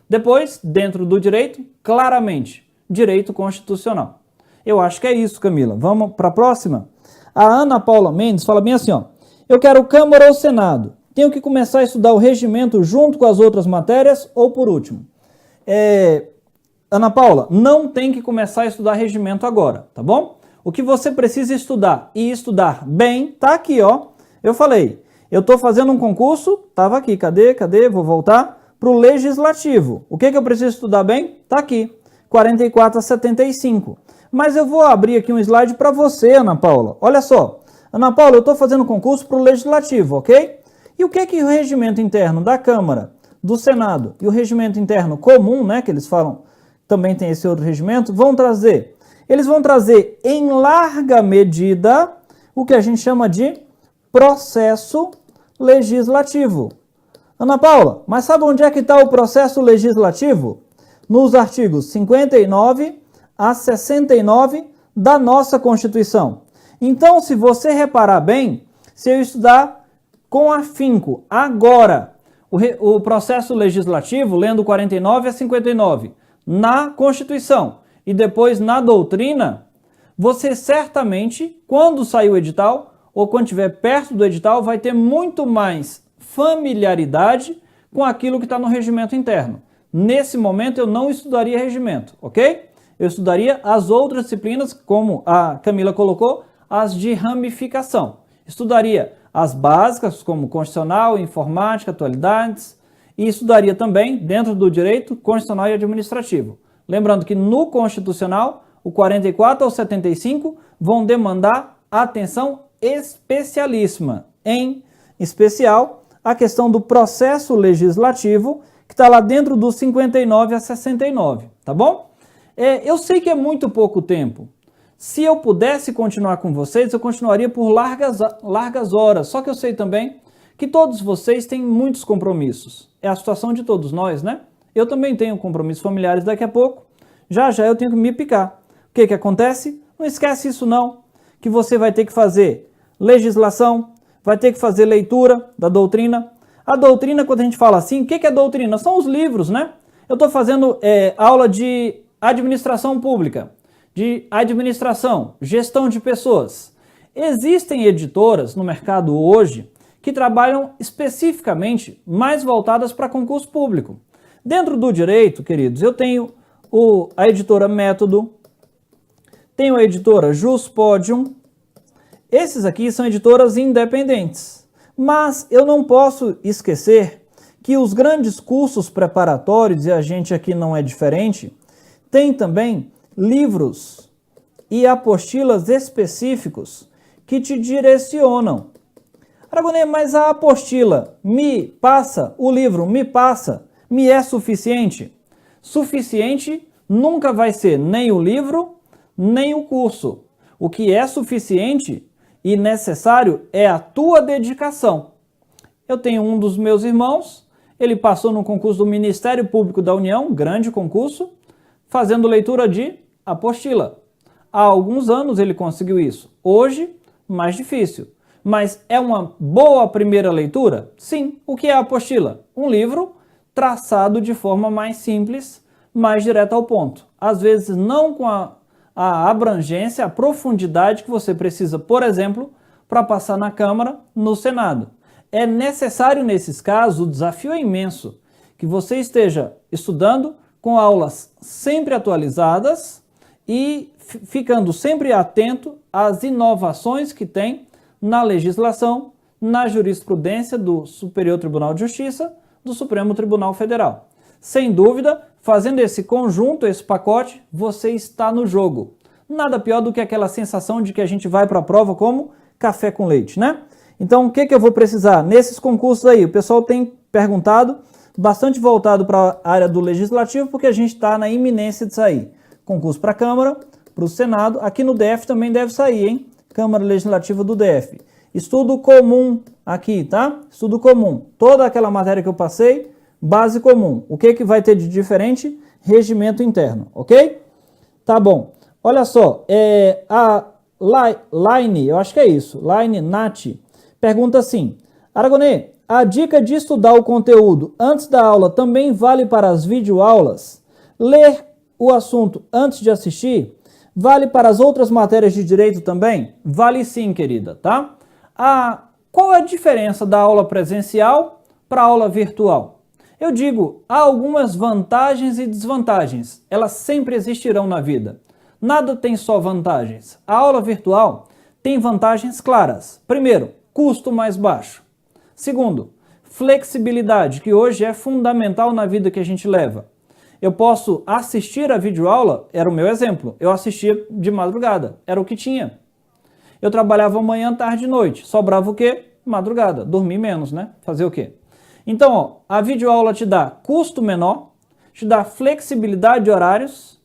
Depois, dentro do direito, claramente, direito constitucional. Eu acho que é isso, Camila. Vamos para a próxima? A Ana Paula Mendes fala bem assim, ó. Eu quero Câmara ou Senado. Tenho que começar a estudar o regimento junto com as outras matérias ou por último? Ana Paula, não tem que começar a estudar regimento agora, tá bom? O que você precisa estudar e estudar bem, tá aqui, ó. Eu falei, eu estou fazendo um concurso, estava aqui, cadê? Vou voltar para o legislativo. O que eu preciso estudar bem? Tá aqui, 44 a 75. Mas eu vou abrir aqui um slide para você, Ana Paula. Olha só, Ana Paula, eu estou fazendo concurso para o legislativo, ok? E o que o regimento interno da Câmara, do Senado e o regimento interno comum, né, que eles falam, também tem esse outro regimento, vão trazer? Eles vão trazer em larga medida o que a gente chama de processo legislativo. Ana Paula, mas sabe onde é que está o processo legislativo? Nos artigos 59 a 69 da nossa Constituição. Então, se você reparar bem, se eu estudar com afinco agora o processo legislativo, lendo 49 a 59, na Constituição e depois na doutrina, você certamente, quando sair o edital, ou quando estiver perto do edital, vai ter muito mais familiaridade com aquilo que está no regimento interno. Nesse momento, eu não estudaria regimento, ok? Eu estudaria as outras disciplinas, como a Camila colocou, as de ramificação. Estudaria as básicas, como constitucional, informática, atualidades, e estudaria também, dentro do direito, constitucional e administrativo. Lembrando que no constitucional, o 44 ao 75 vão demandar atenção especialíssima, em especial a questão do processo legislativo, que está lá dentro dos 59 a 69, tá bom? Eu sei que é muito pouco tempo. Se eu pudesse continuar com vocês, eu continuaria por largas horas, só que eu sei também que todos vocês têm muitos compromissos. É a situação de todos nós, né? Eu também tenho compromissos familiares daqui a pouco. Já eu tenho que me picar. O que acontece? Não esquece isso não, que você vai ter que fazer legislação, vai ter que fazer leitura da doutrina. A doutrina, quando a gente fala assim, o que é doutrina? São os livros, né? Eu estou fazendo aula de administração pública, de administração, gestão de pessoas. Existem editoras no mercado hoje que trabalham especificamente mais voltadas para concurso público. Dentro do direito, queridos, eu tenho a editora Método, tenho a editora Juspodium. Esses aqui são editoras independentes. Mas eu não posso esquecer que os grandes cursos preparatórios, e a gente aqui não é diferente, tem também livros e apostilas específicos que te direcionam. Aragonês, mas a apostila me passa, o livro me passa, me é suficiente? Suficiente nunca vai ser nem o livro, nem o curso. O que é suficiente e necessário é a tua dedicação. Eu tenho um dos meus irmãos, ele passou no concurso do Ministério Público da União, grande concurso, fazendo leitura de apostila. Há alguns anos ele conseguiu isso. Hoje, mais difícil. Mas é uma boa primeira leitura? Sim. O que é a apostila? Um livro traçado de forma mais simples, mais direta ao ponto. Às vezes não com a abrangência, a profundidade que você precisa, por exemplo, para passar na Câmara, no Senado. É necessário, nesses casos, o desafio é imenso, que você esteja estudando com aulas sempre atualizadas e ficando sempre atento às inovações que tem na legislação, na jurisprudência do Superior Tribunal de Justiça, do Supremo Tribunal Federal. Sem dúvida, fazendo esse conjunto, esse pacote, você está no jogo. Nada pior do que aquela sensação de que a gente vai para a prova como café com leite, né? Então, o que eu vou precisar? Nesses concursos aí, o pessoal tem perguntado, bastante voltado para a área do legislativo, porque a gente está na iminência de sair. Concurso para a Câmara, para o Senado, aqui no DF também deve sair, hein? Câmara Legislativa do DF. Estudo comum aqui, tá? Estudo comum. Toda aquela matéria que eu passei, base comum. O que vai ter de diferente? Regimento interno, ok? Tá bom. Olha só, a Line, eu acho que é isso, Line Nath, pergunta assim, Aragonês, a dica de estudar o conteúdo antes da aula também vale para as videoaulas? Ler o assunto antes de assistir? Vale para as outras matérias de direito também? Vale sim, querida, tá? Qual é a diferença da aula presencial para a aula virtual? Eu digo, há algumas vantagens e desvantagens. Elas sempre existirão na vida. Nada tem só vantagens. A aula virtual tem vantagens claras. Primeiro, custo mais baixo. Segundo, flexibilidade, que hoje é fundamental na vida que a gente leva. Eu posso assistir a videoaula, era o meu exemplo, eu assistia de madrugada, era o que tinha. Eu trabalhava manhã, tarde e noite, sobrava o quê? Madrugada, dormir menos, né? Fazer o quê? Então, ó, a videoaula te dá custo menor, te dá flexibilidade de horários,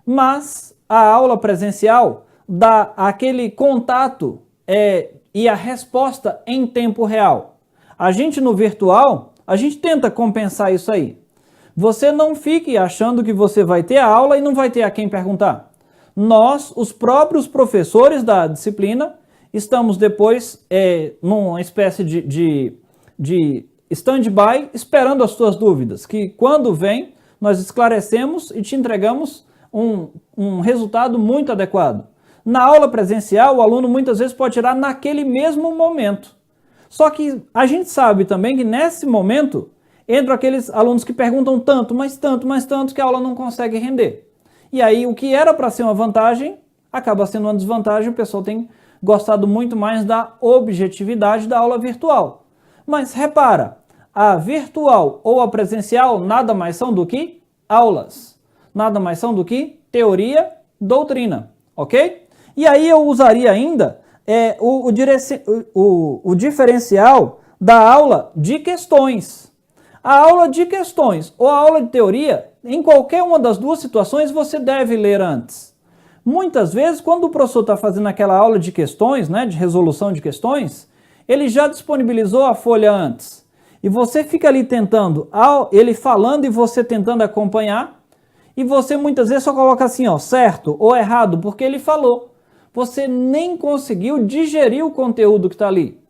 mas a aula presencial dá aquele contato e a resposta em tempo real. A gente no virtual, a gente tenta compensar isso aí. Você não fique achando que você vai ter a aula e não vai ter a quem perguntar. Nós, os próprios professores da disciplina, estamos depois numa espécie de stand-by, esperando as suas dúvidas, que quando vem, nós esclarecemos e te entregamos um resultado muito adequado. Na aula presencial, o aluno muitas vezes pode tirar naquele mesmo momento. Só que a gente sabe também que nesse momento, entram aqueles alunos que perguntam tanto, mas tanto, que a aula não consegue render. E aí, o que era para ser uma vantagem, acaba sendo uma desvantagem. O pessoal tem gostado muito mais da objetividade da aula virtual. Mas repara, a virtual ou a presencial nada mais são do que aulas. Nada mais são do que teoria, doutrina, ok? E aí eu usaria ainda o diferencial da aula de questões. A aula de questões ou a aula de teoria, em qualquer uma das duas situações, você deve ler antes. Muitas vezes, quando o professor está fazendo aquela aula de questões, né, de resolução de questões, ele já disponibilizou a folha antes. E você fica ali tentando, ele falando e você tentando acompanhar, e você muitas vezes só coloca assim, ó, certo ou errado, porque ele falou. Você nem conseguiu digerir o conteúdo que está ali.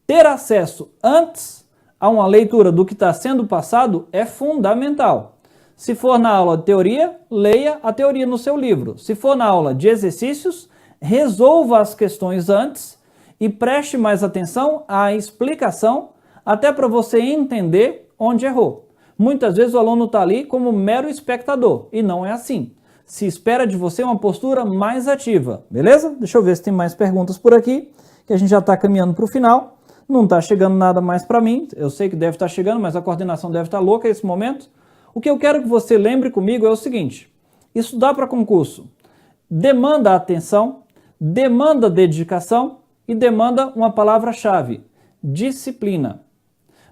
Ter acesso antes a uma leitura do que está sendo passado é fundamental. Se for na aula de teoria, leia a teoria no seu livro. Se for na aula de exercícios, resolva as questões antes e preste mais atenção à explicação, até para você entender onde errou. Muitas vezes o aluno está ali como mero espectador, e não é assim. Se espera de você uma postura mais ativa, beleza? Deixa eu ver se tem mais perguntas por aqui, que a gente já está caminhando para o final. Não está chegando nada mais para mim, eu sei que deve estar chegando, mas a coordenação deve estar louca nesse momento. O que eu quero que você lembre comigo é o seguinte: estudar para concurso demanda atenção, demanda dedicação e demanda uma palavra-chave: disciplina.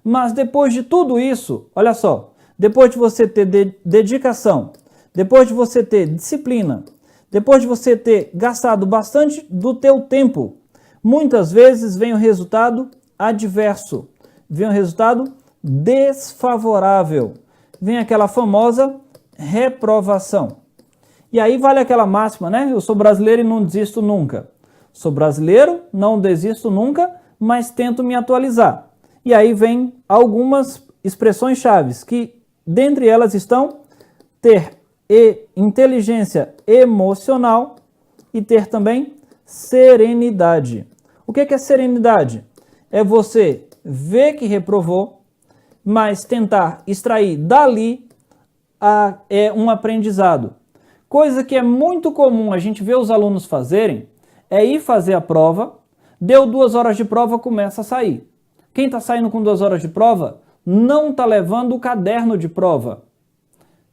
Mas depois de tudo isso, olha só, depois de você ter dedicação, depois de você ter disciplina, depois de você ter gastado bastante do teu tempo, muitas vezes vem o resultado adverso, vem o resultado desfavorável, vem aquela famosa reprovação. E aí vale aquela máxima, né? Eu sou brasileiro e não desisto nunca. Sou brasileiro, não desisto nunca, mas tento me atualizar. E aí vem algumas expressões chaves, que dentre elas estão ter inteligência emocional e ter também serenidade. O que é serenidade? É você ver que reprovou, mas tentar extrair dali um aprendizado. Coisa que é muito comum a gente ver os alunos fazerem, é ir fazer a prova, deu 2 horas de prova, começa a sair. Quem está saindo com 2 horas de prova não está levando o caderno de prova.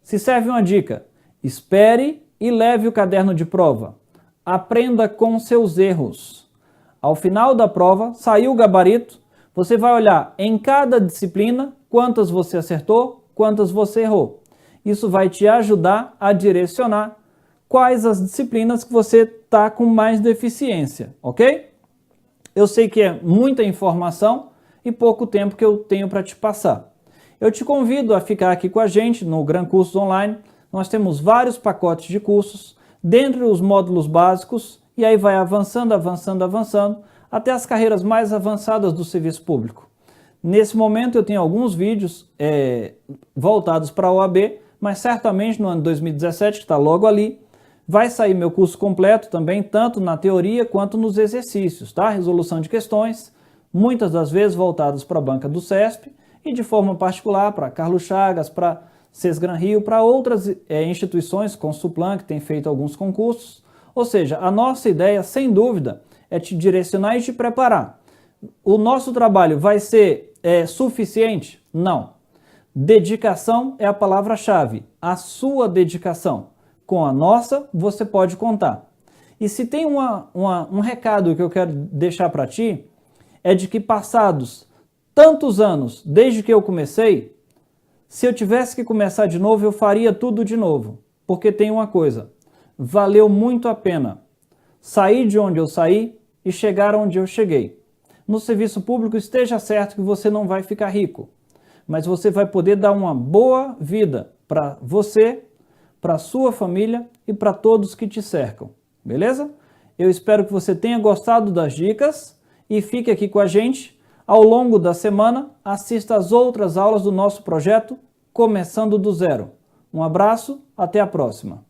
Se serve uma dica: espere e leve o caderno de prova. Aprenda com seus erros. Ao final da prova, saiu o gabarito, você vai olhar em cada disciplina quantas você acertou, quantas você errou. Isso vai te ajudar a direcionar quais as disciplinas que você está com mais deficiência, ok? Eu sei que é muita informação e pouco tempo que eu tenho para te passar. Eu te convido a ficar aqui com a gente no Gran Cursos Online. Nós temos vários pacotes de cursos, dentre os módulos básicos, e aí vai avançando, avançando, avançando, até as carreiras mais avançadas do serviço público. Nesse momento eu tenho alguns vídeos voltados para a OAB, mas certamente no ano 2017, que está logo ali, vai sair meu curso completo também, tanto na teoria quanto nos exercícios, tá? Resolução de questões, muitas das vezes voltadas para a banca do CESP e de forma particular para Carlos Chagas, para Sesgran Rio, para outras instituições, como Suplan, que tem feito alguns concursos. Ou seja, a nossa ideia, sem dúvida, é te direcionar e te preparar. O nosso trabalho vai ser suficiente? Não. Dedicação é a palavra-chave. A sua dedicação. Com a nossa, você pode contar. E se tem um recado que eu quero deixar para ti, é de que passados tantos anos desde que eu comecei, se eu tivesse que começar de novo, eu faria tudo de novo. Porque tem uma coisa: valeu muito a pena sair de onde eu saí e chegar onde eu cheguei. No serviço público, esteja certo que você não vai ficar rico, mas você vai poder dar uma boa vida para você, para a sua família e para todos que te cercam, beleza? Eu espero que você tenha gostado das dicas e fique aqui com a gente. Ao longo da semana, assista às outras aulas do nosso projeto Começando do Zero. Um abraço, até a próxima.